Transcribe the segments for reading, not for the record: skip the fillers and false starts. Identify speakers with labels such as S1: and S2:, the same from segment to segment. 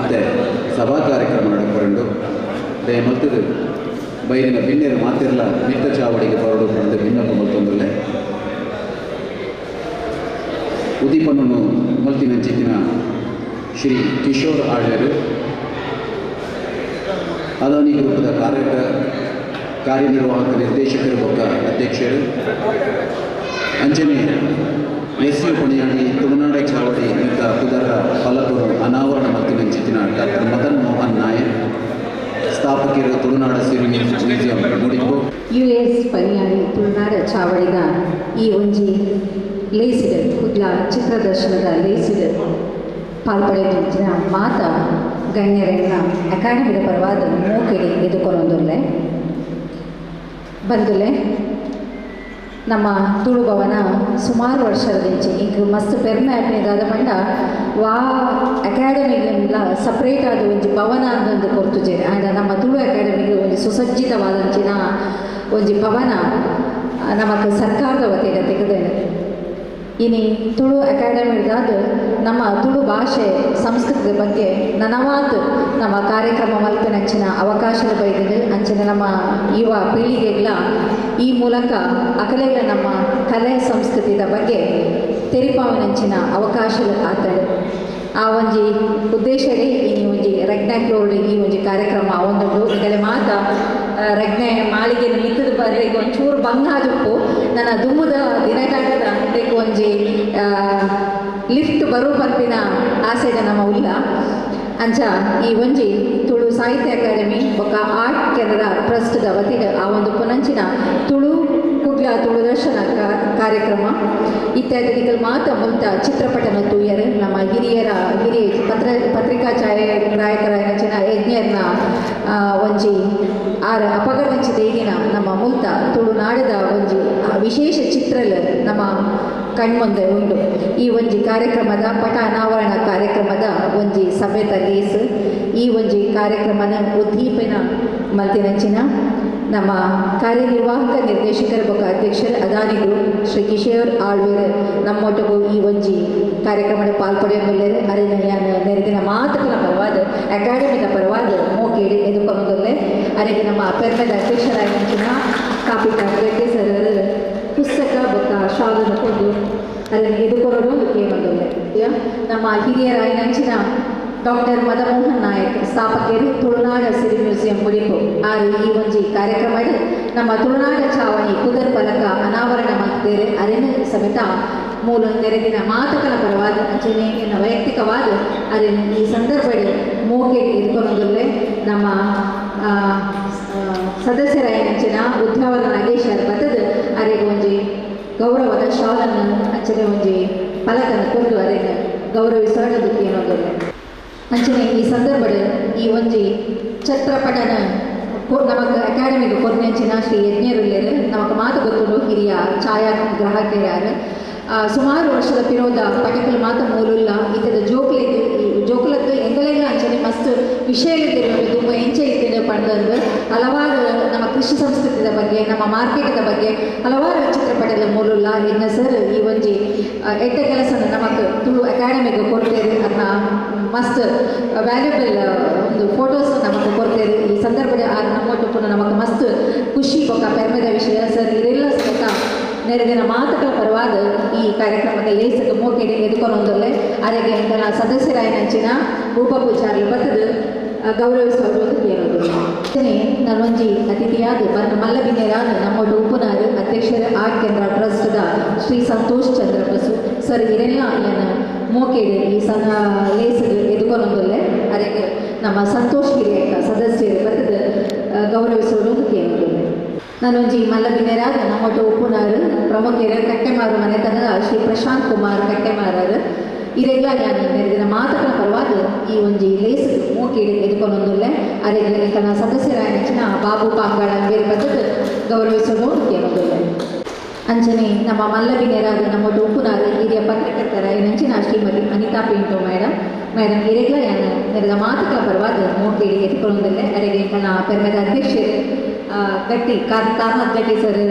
S1: ಮತ್ತು ಸಭಾ ಕಾರ್ಯಕ್ರಮ ನಡಕೊಂಡು ಮತ್ತು ಬೈಲಿನ ಭಿನ್ನೆರು ಮಾತಿರಲ ಮಿತ್ತ ಚಾವಡಿಗೆ ಹೊರಡು ಬಂದು ಭಿನ್ನಪ್ಪ ಮಲ್ತೊಂದುಲ್ಲೆ ಉದೀಪನನ್ನು ಮಲ್ತಿನಂಚಿತ್ತಿನ ಶ್ರೀ ಕಿಶೋರ್ ಆಳ್ವರು ಅದಾನಿ ಗ್ರೂಪದ ಕಾರ್ಯನಿರ್ವಾಹಕ ನಿರ್ದೇಶಕರು ಬೊಕ್ಕ ಅಧ್ಯಕ್ಷರು ಅಂಜನೆ ಎಸ್.ಯು. ಪಣಿಯಾಡಿ ತುಳುನಾಡ ಚಾವಡಿ ಇಂಥ ಕುದರ ಫಲಕರು ಅನಾವರಣ ಮಲ್ತಿನಂಚಿತ್ತಿನ ಡಾಕ್ಟರ್ ಮದನ್ ಮೋಹನ್ ನಾಯಕ್ ಸ್ಥಾಪಕರು ತುಳುನಾಡ ಸಿರಿ ಮ್ಯೂಸಿಯಂ ಮುಡಿಪು
S2: US ಪಣಿಯಾಡಿ ತುಳುನಾಡ ಚಾವಡಿದ ಈ ಒಂಜಿ ಲೇಸಿಡ್ ಕುಡ್ಲ ಚಿತ್ರದರ್ಶನದ ಲೇಸಿಡ್ ಪಾಲ್ಪಡೆದಿನ ಮಾತ ಗಣ್ಯರೆಲ್ಲ ಅಕಾಡೆಮಿದ ಪರವಾದ ಮೂಕೆಗೆ ಎದುಕೊಳೊಂದುಲ್ಲೆ ಬಂದುಲೆ ನಮ್ಮ ತುಳು ಭವನ ಸುಮಾರು ವರ್ಷದಿಂಚಿ ಈಗ ಮಸ್ತ್ ಪೆರ್ಮೆ ಆಪ್ನೇದಾದ ಪಂಡ ವಾ ಅಕಾಡೆಮಿಗೆಲ್ಲ ಸಪ್ರೇಟ್ ಆದ ಒಂಜಿ ಭವನ ಅಂದೊಂದು ಕೊರ್ತುಜೇರಿ ಆಂಡ ನಮ್ಮ ತುಳು ಅಕಾಡೆಮಿಗೆ ಒಂದು ಸುಸಜ್ಜಿತವಾದಂಚಿನ ಒಂಜಿ ಭವನ ನಮಗೆ ಸರ್ಕಾರದ ವತಿಯಿಂದ ತೆಗೆದೇನೆ ಇನಿ ತುಳು ಅಕಾಡೆಮಿದಾದ ನಮ್ಮ ತುಳು ಭಾಷೆ ಸಂಸ್ಕೃತಿಯ ಬಗ್ಗೆ ನನವಾದ ನಮ್ಮ ಕಾರ್ಯಕ್ರಮ ಮಲ್ಪನಂಚಿನ ಅವಕಾಶದ ಬೈದಿದೆ ಅಂಚಿನ ನಮ್ಮ ಯುವ ಪೀಳಿಗೆಗಳ ಈ ಮೂಲಕ ಅಕಲೆಗಳ ನಮ್ಮ ಕಲೆ ಸಂಸ್ಕೃತಿಯ ಬಗ್ಗೆ ತೆರಿಪಾವನಂಚಿನ ಅವಕಾಶದ ಆತಡೆ ಆ ಒಂಜಿ ಉದ್ದೇಶಡೆ ಇನಿ ಒಂಜಿ ರೆಗ್ನಾಕ್ಲೋರ್ಡ್ ಈ ಒಂಜಿ ಕಾರ್ಯಕ್ರಮ ಒಂದುಂಡು ಈಗಲೇ ಮಾತ ರಗ್ನೆ ಮಾಳಿಗೆ ಮಿತ್ತದ ಬರ್ರಿಗೆ ಒಂಚೂರು ಬಂಗಾದಪ್ಪು ನನ್ನ ದುಮ್ಮದ ದಿನಗಾಟದ ಅಂತೆಗೆ ಒಂಜಿ ಲಿಫ್ಟ್ ಬರೋ ಬರ್ಪಿನ ಆಸೆದ ನಮ್ಮ ಉಲ್ಲ ಅಂಚ ಈ ಒಂಜಿ ತುಳು ಸಾಹಿತ್ಯ ಅಕಾಡೆಮಿ ಬೊಕ್ಕ ಆರ್ಟ್ ಕೇಂದ್ರ ಟ್ರಸ್ಟ್ದ ವತಿಗೆ ಆ ಒಂದು ಪುನಂಚಿನ ತುಳು ಕುಡ್ಲ ತುಳು ದರ್ಶನ ಕಾರ್ಯಕ್ರಮ ಇತ್ಯಾದಿಗಳು ಮಾತ ಮುಂತ ಚಿತ್ರಪಟನ ತೂಯರು ನಮ್ಮ ಹಿರಿಯ ಪತ್ರಿಕಾ ಛಾಯಾಗ್ರಾಹಕರ ಹೆಚ್ಚಿನ ಯಜ್ಞರ್ನ ಒಂಜಿ ಆರ ಅಪಗರ್ವಂಚಿದ ಈಗಿನ ನಮ್ಮ ಮುಲ್ತ ತುಳುನಾಡದ ಒಂಜಿ ವಿಶೇಷ ಚಿತ್ರಲ್ ನಮ್ಮ ಕಣ್ಮುಂದೆ ಉಂಟು ಈ ಒಂಜಿ ಕಾರ್ಯಕ್ರಮದ ಪಟ ಅನಾವರಣ ಕಾರ್ಯಕ್ರಮದ ಒಂಜಿ ಸಭೆತ ಲೇಸ್ ಈ ಒಂಜಿ ಕಾರ್ಯಕ್ರಮನ ಉದ್ದೀಪನ ಮಲ್ತಿನಂಚಿನ ನಮ್ಮ ಕಾರ್ಯನಿರ್ವಾಹಕ ನಿರ್ದೇಶಕರ ಬೊಕ್ಕ ಅಧ್ಯಕ್ಷರು ಅದಾನಿ ಗ್ರೂಪ್ ಶ್ರೀ ಕಿಶೋರ್ ಆಳ್ವೇರ್ ನಮ್ಮೊಟ್ಟಿಗೂ ಈ ಒಂಜಿ ಕಾರ್ಯಕ್ರಮದ ಪಾಲ್ಪಡೆಯುವುದಿಲ್ಲ ಅರಿನ ನೆರೆದಿನ ಮಾತುಗಳ ಪರವಾದ ಅಕಾಡೆಮಿದ ಪರವಾದ ಮೋಕೇಡಿ ಎದುಕೊಳ್ಳುವುದಿಲ್ಲ ಅರಿಗೆ ನಮ್ಮ ಪೆರ್ಮೆದ ಅಧ್ಯಕ್ಷರಾಗಿನ ಕಾಪಿಟ ರೆಡ್ಡಿ ಸರ್ ಪುಸ್ತಕ ಬೊಕ್ಕ ಶಾಲನ್ನು ಕೊಂಡು ಅದನ್ನು ಎದುಕೊರೋದು ಕೇಳೋದಿಲ್ಲ ನಮ್ಮ ಹಿರಿಯರಾಯಿನಂಚಿನ ಡಾಕ್ಟರ್ ಮದನ್ ಮೋಹನ್ ನಾಯಕ್ ಸ್ಥಾಪಕರು ತುಳುನಾಡ ಸಿರಿ ಮ್ಯೂಸಿಯಂ ಮುಡಿಪು ಆರು ಈ ಒಂಜಿ ಕಾರ್ಯಕ್ರಮ ನಮ್ಮ ತುಳುನಾಡ ಚಾವಣಿ ಕುದರ್ ಫಲಕ ಅನಾವರಣ ಮಾಡ್ತೇವೆ ಅರಿನ ಸಮೇತ ಮೂಲ ನೆರೆದಿನ ಮಾತುಗಳ ಪರವಾದ ಅಂಚನೆ ವೈಯಕ್ತಿಕವಾದ ಅರಿನ ಈ ಸಂದರ್ಭದಲ್ಲಿ ಮೂಕೆ ಇಟ್ಕೊಳ್ಳೋದಲ್ಲೇ ನಮ್ಮ ಸದಸ್ಯರಾಯಂಚಿನ ಉದ್ಯಾವರ ನಾಗೇಶ್ವರ ಬತ್ತದ ಅರೆಗೆ ಒಂಜಿ ಗೌರವದ ಶಾಲನ್ನು ಅಂಚನೆ ಒಂಜಿ ಫಲಕನ್ನು ಕೊಟ್ಟು ಅರೆಗೆ ಗೌರವಿಸೋದಕ್ಕೆ ಏನೋದಿಲ್ಲ ಅಂಚನೆ ಈ ಸಂದರ್ಭದಲ್ಲಿ ಈ ಒಂಜಿ ಛತ್ರಪಟನ ನಮಗೆ ಅಕಾಡೆಮಿಗೆ ಕೊರ್ನೆಂಚಿನ ಶ್ರೀ ಯಜ್ಞರುಲ್ಲೇರು ನಮಗೆ ಮಾತು ಗೊತ್ತುಂಡು ಹಿರಿಯ ಛಾಯಾಗ್ರಾಹಕರು ಸುಮಾರು ವರ್ಷದ ಪಿರೋದ ಪಟಕಲ್ ಮಾತ ಮೂಲುಲ್ಲ ಇತದ ಜೋಕ್ಲದ್ದು ಎಂಗಲೆಲ್ಲ ಅಂಚನೆ ಮಸ್ತ್ ವಿಷಯಗಳಿದ್ದಿರೋದು ತುಂಬ ಎಂಚೆ ಇದ್ದೇನೆ ಪಡೆದಂದು ಹಲವಾರು ನಮ್ಮ ಕೃಷಿ ಸಂಸ್ಕೃತಿಯ ಬಗ್ಗೆ ನಮ್ಮ ಮಾರ್ಕೆಟದ ಬಗ್ಗೆ ಹಲವಾರು ಚಿತ್ರಪಟದ ಮೂಲುಲ್ಲ ಇನ್ನು ಸರ್ ಈ ಒಂಜಿ ಎಡ್ಡ ಕೆಲಸನ ನಮಗೆ ತುಳು ಅಕಾಡೆಮಿಗೆ ಕೊಡ್ತೇವೆ ಅದನ್ನ ಮಸ್ತ್ ವ್ಯಾಲ್ಯೂಬಲ್ ಒಂದು ಫೋಟೋಸ್ ನಮಗೆ ಕೊಡ್ತೇವೆ ಈ ಸಂದರ್ಭದ ನಮ್ಮೊಟ್ಟು ಪುನಃ ನಮಗೆ ಮಸ್ತ್ ಖುಷಿ ಬೊಕ್ಕ ಪೆರ್ಮೆದ ವಿಷಯ ಸರ್ ಇದೆಲ್ಲ ಸಹಿತ ನೆರೆದಿನ ಮಾತುಗಳ ಪರವಾದ ಈ ಕಾರ್ಯಕ್ರಮದ ಲೇಸಕ ಮೋಕೆಡೆ ಎದುಕೊಂಡೊಂದಲ್ಲೇ ಅರೆಗೆ ನನ್ನ ಸದಸ್ಯರಾಯನಂಚಿನ ರೂಪಪೂಜಾರಿ ಬತ್ತದು ಗೌರವಿಸೋದು ಕೇಳೋದು ನನ್ನೊಂಜಿ ಅತಿಥಿಯಾದ ಮಲ್ಲಬಿನ್ನೆರಾದ ನಮ್ಮೊಟ್ಟು ಉಪನಾರು ಅಧ್ಯಕ್ಷರ ಆರ್ಟ್ ಕೇಂದ್ರ ಟ್ರಸ್ಟ್ದ ಶ್ರೀ ಸಂತೋಷ್ ಚಂದ್ರ ಬಸು ಸರ್ ಇದೆಲ್ಲ ಏನು ಮೋಕೆಡೆ ಈ ಲೇಸದು ಎದುಕೊಂಡೊಂದಲ್ಲೇ ಅರೆಗೆ ನಮ್ಮ ಸಂತೋಷ್ ಹಿರಿಯ ಸದಸ್ಯರು ಬತ್ತದು ಗೌರವಿಸೋದು ಕೇಳೋದು ನಾನೊಂಜಿ ಮಲ್ಲಬಿನ್ನೆರಾದ ನಮ್ಮೊಟ್ಟು ಉಪ್ಪುನಾರು ಪ್ರಮುಖರು ಕಟ್ಟೆಮಾರು ಮನೆತನದ ಶ್ರೀ ಪ್ರಶಾಂತ್ ಕುಮಾರ್ ಕಟ್ಟೆಮಾರರು ಇದೆಲ್ಲ ನಾನು ನೆರೆದಿನ ಮಾತುಗಳ ಪರವಾದ ಈ ಒಂಜಿ ಲೇಸ್ ಮೂಕಿ ಎದುಕೊಂಡೊಂದುಲ್ಲೆ ಅರೆಗೆ ತನ್ನ ಸದಸ್ಯರಾಯನಂಚಿನ ಬಾಬು ಪಾಂಗಾಳ ಬೇರೆ ಬರ್ತದೆ ಗೌರವಿಸೋದು ಕೇಳೋದಿಲ್ಲ ಅಂಚನೆ ನಮ್ಮ ಮಲ್ಲಬಿನ್ನೆರಾದ ನಮ್ಮೊಟ್ಟು ಉಪ್ಪುನಾರು ಹಿರಿಯ ಪತ್ರಕರ್ತರ ನಂಚಿನ ಶ್ರೀಮತಿ ಅನಿತಾ ಪಿಂಟು ಮೇಡಮ್ ಇರೆಗ್ಲ ನಾನು ನೆರೆದ ಮಾತುಗಳ ಪರವಾದ ಮೂಕಿ ಎದುಕೊಳ್ಳೊಂದಿಲ್ಲ ಅರೆಗೆ ತನ್ನ ಪೆರ್ಮೆದ ಅಧ್ಯಕ್ಷರು ಗಟ್ಟಿ ಕಾರಣದ ಗಟ್ಟಿ ಸರ್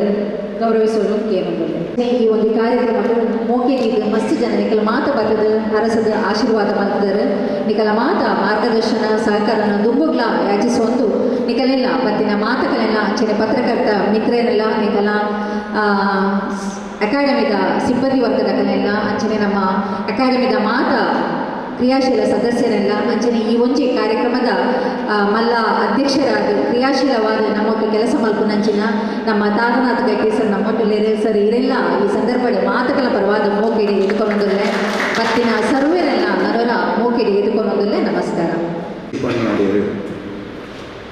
S2: ಗೌರವಿಸೋದು ಕೇಳೋದಿಲ್ಲ ಈ ಒಂದು ಕಾರ್ಯಕ್ರಮಗಳು ಮೋಕೆದಿದ್ದು ಮಸ್ತ್ ಜನ ನಿಕಲ ಮಾತ ಬರ್ತದೆ ಹರಸದ ಆಶೀರ್ವಾದ ಮಾಡ್ತಾರೆ ನಿಕಲ ಮಾತ ಮಾರ್ಗದರ್ಶನ ಸಹಕಾರನ ದುಂಬುಗ್ಲ ಯಾಚಿಸೊಂದು ನಿಕಲೆಲ್ಲ ಪತ್ತಿನ ಮಾತುಗಳೆಲ್ಲ ಅಂಚನೆ ಪತ್ರಕರ್ತ ಮಿತ್ರರೆಲ್ಲ ನಿಕಲ ಅಕಾಡೆಮಿದ ಸಿಬ್ಬಂದಿ ವರ್ಗದಗಳೆಲ್ಲ ಅಂಚನೆ ನಮ್ಮ ಅಕಾಡೆಮಿದ ಮಾತ ಕ್ರಿಯಾಶೀಲ ಸದಸ್ಯರೆಲ್ಲ ಅಂಚನೆ ಈ ಒಂಜಿ ಕಾರ್ಯಕ್ರಮದ ಮಲ್ಲ ಅಧ್ಯಕ್ಷರಾದ ಕ್ರಿಯಾಶೀಲವಾದ ನಮ್ಮೊಟ್ಟು ಕೆಲಸ ಮಲ್ಪುನಂಚಿನ ನಮ್ಮ ತಾರನಾಥ ಗಟ್ಟಿ ಸರ್ ನಮ್ಮೊಟ್ಟು ಸರ್ ಇವರೆಲ್ಲ ಈ ಸಂದರ್ಭದಲ್ಲಿ ಮಾತುಗಳ ಪರವಾದ ಮೋಕೆಡಿ ಎದುಕೊಂಡೊಂದಲ್ಲೇ ಪತ್ತಿನ ಸರ್ವೇರೆಲ್ಲ ನರರ ಮೋಕೆಡಿ ಎದುಕೊಂಡೊಂದಲ್ಲೇ ನಮಸ್ಕಾರ.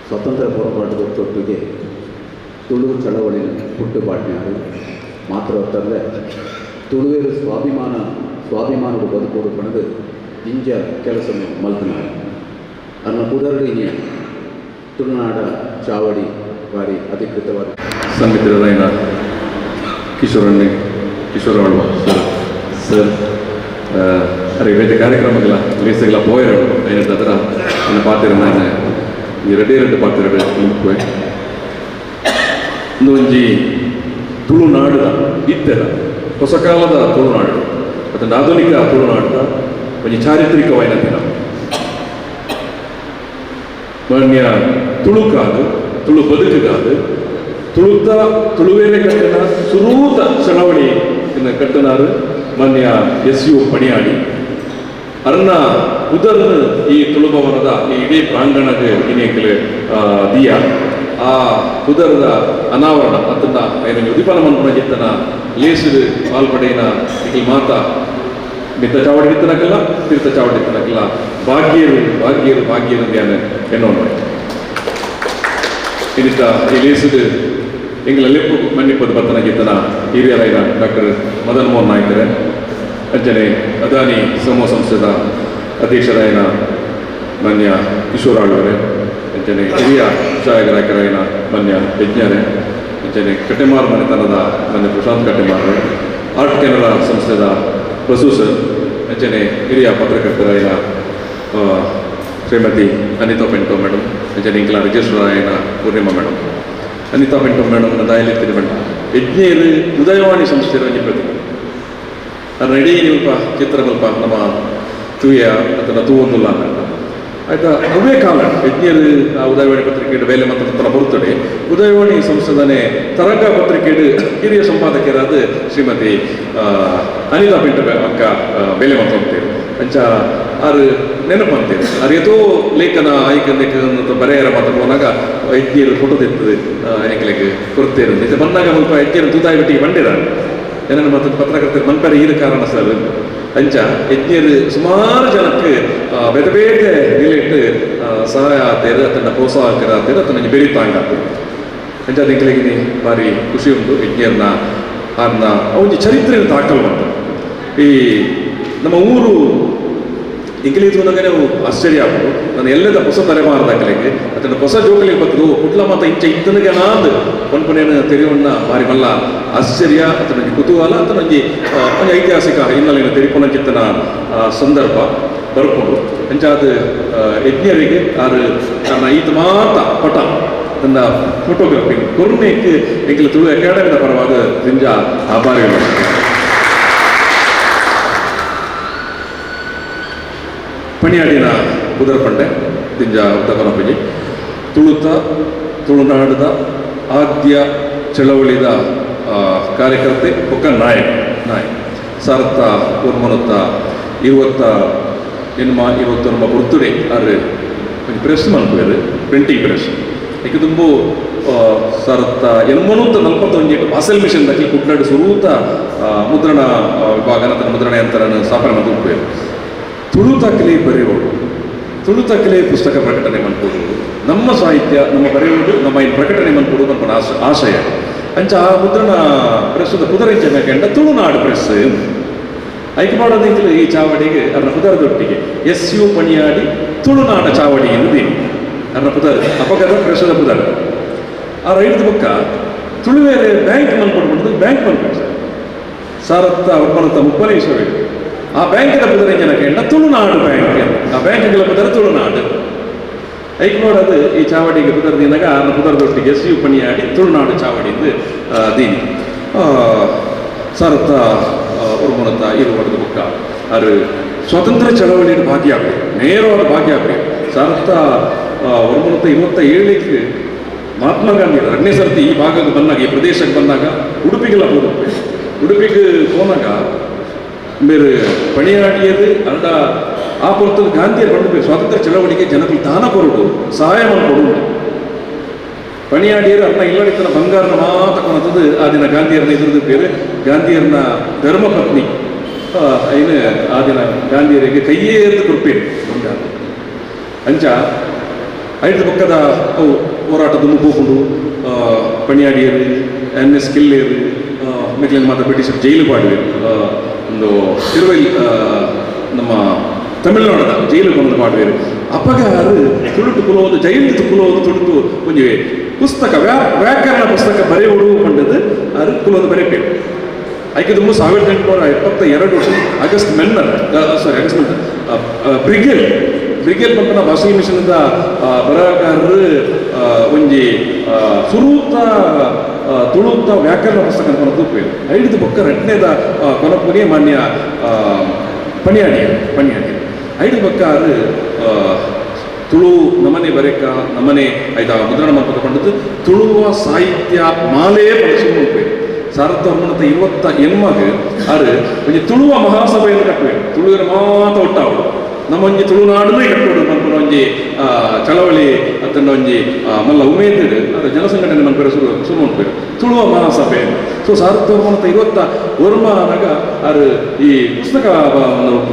S1: ಸ್ವತಂತ್ರ ಹೋರಾಟದ ಚೊಟ್ಟಿಗೆ ತುಳು ಚಳವಳಿ ಹುಟ್ಟುಪಾಟ್ನ್ಯಾರು ಮಾತ್ರ ಹೊತ್ತಲ್ಲೇ ತುಳುವೇರು ಸ್ವಾಭಿಮಾನದ ಬದುಕೋಡು ಪಣದು ಇಂಜ ಕೆಲಸ ಮಲ್ಪನಾರು ಅನ್ನ ಪುದರ್ಡಿಗೆ ತುಳುನಾಡ ಚಾವಡಿ ಬಾರಿ ಅಧಿಕೃತವಾದ
S3: ಸಂಘಟನೆಯ ಕಿಶೋರವಳ್ವ ಸರ್ ಅರೆ ಬೇರೆ ಕಾರ್ಯಕ್ರಮಗಳ ಲೇಸಗಳ ಪೋಯರು ಏನಂತ ಅದರ ನನ್ನ ಪಾತ್ರ ನಾನು ಈ ಎರಡು ಪಾತ್ರಗಳು ಮುಖ್ಯ ಒಂದೊಂಜಿ ತುಳುನಾಡದ ಇತ್ತರ ಹೊಸ ಕಾಲದ ತುಳುನಾಡು ಮತ್ತು ಆಧುನಿಕ ತುಳುನಾಡದ ಒಂದು ಚಾರಿತ್ರಿಕವಾದ ದಿನ ಮಾನ್ಯ ತುಳುಕಾದು ತುಳು ಬದುಕುಗಾದು ತುಳುವೇನೆ ಕಟ್ಟನ ಸುರೂತ ಚಳವಳಿ ಕಟ್ಟನಾರು ಮಾನ್ಯ SU ಪಣಿಯಾಡಿ ಅರ್ನ ಉದರ್ನ ಈ ತುಳುಭವನದ ಈ ಇಡೀ ಪ್ರಾಂಗಣದ ಇನ್ನೇಕಲೆ ದಿಯ ಆ ಉದರದ ಅನಾವರಣ ಅದನ್ನ ಏನು ಉದಿಪನ ಮನ್ಪನ ಜಿತ್ತನ ಲೇಸಿದು ಪಾಲ್ಪಡೆಯಿನ ಈ ಮಾತಾ ಮಿತ್ತ ಚಾವಡಿ ನಿತ್ತನಕಲ್ಲ ತೀರ್ಥ ಚಾವಡಿ ನಿತ್ತನಕಲ್ಲ ಭಾಗ್ಯರು ಧ್ಯಾನ ಎನ್ನೋಣ ಇನ್ನಿಷ್ಟ ಈ ಲೇಸಿದು ಎಂಗ್ಲ ಮನ್ನಿಪ್ಪದು ಬತ್ತನ ಜಿತ್ತನ ಹಿರಿಯರಾಯಿನ ಡಾಕ್ಟರ್ ಮದನ್ ಮೋಹನ್ ನಾಯ್ಕರೇ ಅಂಚನೆ ಅದಾನಿ ಸಮೂಹ ಸಂಸ್ಥೆದ ಅಧ್ಯಕ್ಷರಾಯಿನ ಮಾನ್ಯ ಕಿಶೋರಾಳ್ವರೇ ಅಂಚನೆ ಹಿರಿಯ ಛಾಯಾಗ್ರಾಹಕರಾಯಿನ ಮಾನ್ಯ ಯಜ್ಞರೇ ಅಂಚನೆ ಕಟ್ಟೆಮಾರ್ ಮನೆತನದ ಮಾನ್ಯ ಪ್ರಶಾಂತ್ ಕಟ್ಟೆಮಾರ್ರೆ ಆರ್ಟ್ ಕೆನರಾ ಸಂಸ್ಥೆದ ಬಸು ಸರ್ ಅಂಚನೆ ಹಿರಿಯ ಪತ್ರಕರ್ತರಾಯಿನ ಶ್ರೀಮತಿ ಅನಿತಾ ಪೆಂಟೋ ಮೇಡಮ್ ಅಂಚನೆ ಇಂಕ್ಲ ರಿಜಿಸ್ಟ್ರಾರ್ ಆಯಿನ ಪೂರ್ಣಿಮಾ ಮೇಡಮ್ ಅನಿತಾ ಪೆಂಟೋ ಮೇಡಮ್ ದಾಯಲೆತ್ತಿನ ಮೇಡಮ್ ಯಜ್ಞೇರು ಉದಯವಾಣಿ ಸಂಸ್ಥೆಯ ಒಂಜಿ ಪ್ರತಿಭೆ ಅದನ್ನ ಇಡೀ ನಿಲ್ಪ ಚಿತ್ರ ಮಲ್ಪ ನಮ್ಮ ತೂಯ ಅಥವಾ ತೂವೊಂದುಲ್ಲ ಅಂತ ಆಯ್ತಾ ಅವೇ ಕಾಲ ಯಜ್ಞರು ಉದಯವಾಣಿ ಪತ್ರಿಕೆಡು ಬೇಲೆ ಮತ್ತು ಬರುತ್ತದೆ ಉದಯವಾಣಿ ಸಂಸ್ಥೆದನೆ ತರಂಗ ಪತ್ರಿಕೆಡು ಹಿರಿಯ ಸಂಪಾದಕರಾದ ಶ್ರೀಮತಿ ಅನಿತಾ ಪಿಂಟ ಅಕ್ಕ ಬೇಲೆ ಮತ್ತೊಂತೇವೆ ಅಂಚ ಆರು ನೆನಪು ಅಂತೇವೆ ಅದು ಎಷ್ಟೋ ಲೇಖನ ಆಯ್ಕೆ ಬರೆಯರ ಮಾತ್ರ ಹೋದಾಗ ಯಜ್ಞರು ಫೋಟೋ ತೆತ್ತದು ಎಂಗ್ಲಿಗೆ ಕೊಡ್ತೇವೆ ಇದು ಬಂದಾಗ ಸ್ವಲ್ಪ ಯಜ್ಞರು ತೂತಾಯಿ ಬಿಟ್ಟಿಗೆ ಬಂದಿದ್ದಾರೆ ಏನನ್ನು ಮತ್ತು ಪತ್ರಕರ್ತರು ಮನ್ಪರ ಈದ ಕಾರಣ ಸರ್ ಅಂಚ ಯಜ್ಞರು ಸುಮಾರು ಜನಕ್ಕೆ ಬೇರೆ ಬೇರೆ ರಿಲೇಟ್ ಸಹಾಯ ಆಗ್ತೇವೆ ಅದನ್ನು ಪ್ರೋತ್ಸಾಹಕರ ಆಗ್ತೇವೆ ಅದನ್ನು ಬೆರೀತಾಂಗ ಆಗ್ತದೆ ಅಂಚ ಅದಕ್ಕೆ ಭಾರಿ ಖುಷಿ ಉಂಟು ಯಜ್ಞರನ್ನ ಅದನ್ನ ಅವನ ಚರಿತ್ರೆಯನ್ನು ದಾಖಲು ಮಾಡ್ತಾರೆ ಈ ನಮ್ಮ ಊರು ಇಂಗ್ಲೀಷ್ ಬಂದಾಗ ನಾವು ಆಶ್ಚರ್ಯ ಆಗ್ಬೋದು ನಾನು ಎಲ್ಲದ ಹೊಸ ತಲೆಮಾರದಾಗಲಿಗೆ ಅದನ್ನು ಹೊಸ ಜೋಗಲಿಗೆ ಬರ್ತದೆ ಕುಟ್ಲ ಮತ್ತು ಇಂಚ ಇದ್ದನಿಗೆ ನಾಂದು ಪನ್ಪನೇನು ತೆರೆಯೋಣ ಭಾರಿ ಮಲ್ಲ ಆಶ್ಚರ್ಯ ಅಥವಾ ನನಗೆ ಕುತೂಹಲ ಅಥವಾ ನನಗೆ ಒಂದು ಐತಿಹಾಸಿಕ ಹಿನ್ನೆಲೆಯನ್ನು ತೆರಿಕೊಂಡಂಚಿತ್ತನ ಸಂದರ್ಭ ಬರ್ಕೊಂಡು ಅಂಚ ಅದು ಯಜ್ಞರಿಗೆ ಆರು ನನ್ನ ಈತ ಮಾತ ಪಟ ನನ್ನ ಫೋಟೋಗ್ರಫಿ ಕೊರ್ನೆಕ್ಕೆ ಎಂಕಲ ತುಳು ಅಕಾಡೆಮಿದ ಪರವಾದ ನಿಂಜ ಆಭಾರಿಗಳು ಪಣಿಯಾಡಿನ ಕುದುರ ಪಂಡೆ ತಿಂಜ ಉತ್ತಕನಪಜಿ ತುಳುನಾಡದ ಆದ್ಯ ಚಳವಳಿದ ಕಾರ್ಯಕರ್ತೆ ಒಕ್ಕ ನಾಯಕ್ ಸಾರತ್ತ ಉರ್ಮನತ್ತ 21 ಬರ್ತಡೇ ಆದ್ರೆ ಪ್ರೆಸ್ ಮನ್ಪೇರು ಪ್ರಿಂಟಿಂಗ್ ಪ್ರೆಸ್ ಈಗ ತುಂಬ ಸಾರತ್ತ 41 ಪಾಸಲ್ ಮಿಷನ್ ದಾಖಲೆ ಕುಟ್ನಾಡು ಸುರೂತ ಮುದ್ರಣ ವಿಭಾಗ ಮುದ್ರಣ ಯಂತ್ರನ ಸ್ಥಾಪನೆ ಮಾಡ್ಬೇಕು ತುಳು ತಕ್ಕಲೆ ಬರೆಯೋದು ತುಳು ತಕ್ಕಲೆ ಪುಸ್ತಕ ಪ್ರಕಟಣೆ ಮಾಡ್ಬೋದು ನಮ್ಮ ಸಾಹಿತ್ಯ ನಮ್ಮ ಬರೆಯುವುದು ನಮ್ಮ ಈ ಪ್ರಕಟಣೆ ಮಾಡ್ಬೋದು ನಮ್ಮ ಆಶಯ ಅಂಚ ಆ ಮುದ್ರಣ ಪ್ರೆಸ್ದ ಕುದುರೆಂಚ ಮೇಕಂಡ ತುಳುನಾಡು ಪ್ರೆಸ್ ಐಕೆ ಮಾಡೋದಿಲ್ಲ ಈ ಚಾವಡಿಗೆ ಅದರ ಪುದರದೊಟ್ಟಿಗೆ SU ಪಣಿಯಾಡಿ ತುಳುನಾಡ ಚಾವಡಿ ಎಂದು ಅದರ ಪುದರ ಅಪಗದ ಪ್ರೆಸ್ದ ಪುದರ ಆ ರೈತ ಬುಕ್ಕ ತುಳುವೇರೆ ಬ್ಯಾಂಕ್ ಮನ್ಕೊಡ್ಬಿಟ್ಟು ಬ್ಯಾಂಕ್ ಮನ್ಕೊಂಡು ಸಾರತ್ತ ಒಬ್ಬನತ್ತ 30 ನಿಮಿಷ ಆ ಬ್ಯಾಂಕಿನ ಪುದರೆಂಜನ ಕೇಳ ತುಳುನಾಡು ಬ್ಯಾಂಕ್ ಆ ಬ್ಯಾಂಕ್ಗಳ ಪುದರ ತುಳುನಾಡು ಐಕ್ ನೋಡೋದು ಈ ಚಾವಡಿಗೆ ಪುದರದಿನಾಗ ಆ ಪುದರದೊಟ್ಟಿಗೆ SU ಪಣಿಯಾಡಿ ತುಳುನಾಡು ಚಾವಡಿ ಎಂದು ದೀನಿ ಸಾರತ್ತ ಉರ್ಮನತ್ತ ಇರು ಹೊಡೆದ ಬುಕ್ಕ ಅದು ಸ್ವಾತಂತ್ರ್ಯ ಚಳವಳಿಯಲ್ಲಿ ಭಾಗಿಯಾಗಬೇಕು, ನೇರವಾದ ಭಾಗಿಯಾಗಬೇಕು. ಸಾರತ್ತ ಉರ್ಮನತ್ತ 27ಕ್ಕೆ ಮಹಾತ್ಮ ಗಾಂಧಿ 2ನೇ ಸರ್ತಿ ಈ ಭಾಗಕ್ಕೆ ಬಂದಾಗ, ಈ ಪ್ರದೇಶಕ್ಕೆ ಬಂದಾಗ ಉಡುಪಿಗೆಲ್ಲ ಹೋಗುತ್ತೆ. ಉಡುಪಿಗೆ ಹೋದಾಗ ಬೇರೆ ಪಣಿಯಾಡಿಯದು ಅಂಡ ಆ ಪುರತದ ಗಾಂಧಿಯರು ಬಂದು ಸ್ವಾತಂತ್ರ್ಯ ಚಳವಳಿಗೆ ಜನಕ್ಕೆ ದಾನ ಕೊರಡು, ಸಹಾಯ ಮಾಡಿಕೊಡು. ಪಣಿಯಾಡಿಯರು ಅನ್ನ ಇಲ್ಲಡಿತನ ಬಂಗಾರನ ಮಾತ ಕೊನತದು ಆ ದಿನ ಗಾಂಧಿಯರನ್ನ ಎದುರಿದ ಬೇರೆ ಗಾಂಧಿಯರನ್ನ ಧರ್ಮಪತ್ನಿ ಏನು ಆ ದಿನ ಗಾಂಧಿಯರಿಗೆ ಕೈಯೇ ಎದ್ದು ಕೊಡ್ಪೇರು ಬಂಗಾರ ಅಂಚ ಐದು ಪಕ್ಕದ ಅವು ಹೋರಾಟದ ಮುಗ್ಕೊಂಡು ಪಣಿಯಾಡಿಯರು NS ಕಿಲ್ಲೇರು ಮಿಕ್ಲಿನ ಮಾತ್ರ ಬ್ರಿಟಿಷರು ಜೈಲು ಪಾಡುವರು. ಒಂದು ತಿರುವಲ್ಲಿ ನಮ್ಮ ತಮಿಳುನಾಡದ ಜೈಲು ಬಂದು ಮಾಡುವರು. ಅಪಗಾರು ತುಳುಟು ಕುಲೋದು ಜೈಲು ಕುಲೋದು ತುಳುಟು ಒಂದು ಪುಸ್ತಕ ವ್ಯಾಕರಣ ಪುಸ್ತಕ ಬರೆಯುವುದು ಪಂಡದು ಅದು ಕುಲೋದು ಬರೆಯಬೇಕು. ಆಯ್ಕೆ ತುಂಬ 1872 ಆಗಸ್ಟ್ ಮೆನ್ನರ್ ಆಗಸ್ಟ್ ಬ್ರಿಗೇಡ್ ಪಂಪನ ಭಾಷೆ ಮಿಷನ್ದ ಬರಹಗಾರರು ಒಂಜಿ ಸುರೂತ ತುಳುತ ವ್ಯಾಕರಣ ಪುಸ್ತಕ ತೂಪೇರು. ಐದು ಬೊಕ್ಕ 2ನೇದ ಕೊನಪುನೇ ಮಾನ್ಯ ಪಣಿಯಾಡಿ ಐದು ಬೊಕ್ಕ ಅದು ತುಳು ನಮನೆ ಬರೆಕ ನಮನೆ ಐದ ಮುದ್ರಣ ಮಾಡ್ಬೇಕು ಪಂಡದು ತುಳುವ ಸಾಹಿತ್ಯ ಮಾಲೇ ಬಳಸಿ ಸಾರತ್ತ 28 ಅದು ಒಂದು ತುಳುವ ಮಹಾಸಭೆಯನ್ನು ಕಟ್ಟುವೆ. ತುಳುವಿನ ಮಾತ ಒಟ್ಟಾವಳು ನಮ್ಮೊಂಜಿ ತುಳುನಾಡನೇ ಕಟ್ಟೋಡು ಮನ್ಪುನ ಒಂಜಿ ಚಳವಳಿ ಅತ್ತಂಡ ಒಂಜಿ ಮಲ್ಲ ಉಮೇದಿಡು ಅದು ಜನಸಂಘಟನೆ ಮನ್ಪೇರು ಶುರು ಮಾಡ್ಪೇರು ತುಳುವ ಮಹಾಸಭೆ. ಸೊ 1921 ಅದು ಈ ಪುಸ್ತಕ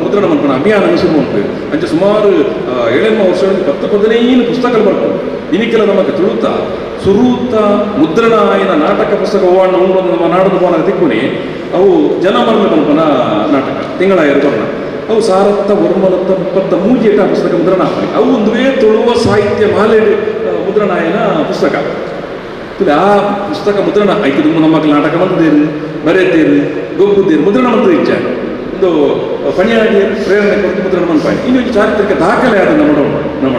S3: ಮುದ್ರಣ ಮನ್ಪನ ಅಭಿಯಾನ ಶುರು ಮಾಡ್ಪೇರು. ಅಂಚೆ ಸುಮಾರು 7 ವರ್ಷಗಳಲ್ಲಿ 10-15 ಪುಸ್ತಕಗಳು ಬರ್ತಾರೆ. ಇನ್ನಿಕ್ಕೆಲ್ಲ ನಮಗೆ ತುಳುತ ಸುರೂತ ಮುದ್ರಣ ಆಯ್ನ ನಾಟಕ ಪುಸ್ತಕ ಹೋಗೋಣ ಉಂಡು ನಮ್ಮ ನಾಡದು ಹೋಗೋಣ ತಿಕ್ಕುನಿ ಅವು ಜನಮರಣ ಮನ್ಪನ ನಾಟಕ ತಿಂಗಳ 2 ಬರ್ಣ ಅವು ಸಾರತ್ತ ವರ್ಮನತ್ತ 33 ಪುಸ್ತಕ ಮುದ್ರಣ ಆಗ್ತದೆ. ಅವು ಒಂದುವೇ ತುಳುವ ಸಾಹಿತ್ಯ ಮಾಲೆ ಮುದ್ರಣ ಆಯ್ನ ಪುಸ್ತಕ. ಆ ಪುಸ್ತಕ ಮುದ್ರಣ ಆಯ್ತು ತುಂಬ ನಮ್ಮ ಮಕ್ಕಳು ನಾಟಕ ಬಂದೇರು ಬರೆಯತ್ತೇರು ಗೊಬ್ಬುದೇರು ಮುದ್ರಣ ಮಂತ್ರ ಇಚ್ಛೆ ಒಂದು ಪಣಿಯಾಡಿ ಪ್ರೇರಣೆ ಕೊಟ್ಟು ಮುದ್ರಣ ಮನ್ಪಾಯಿ ಇನ್ನೊಂದು ಚಾರಿತ್ರಿಕ ದಾಖಲೆ ಆದ ನಮ್ಮ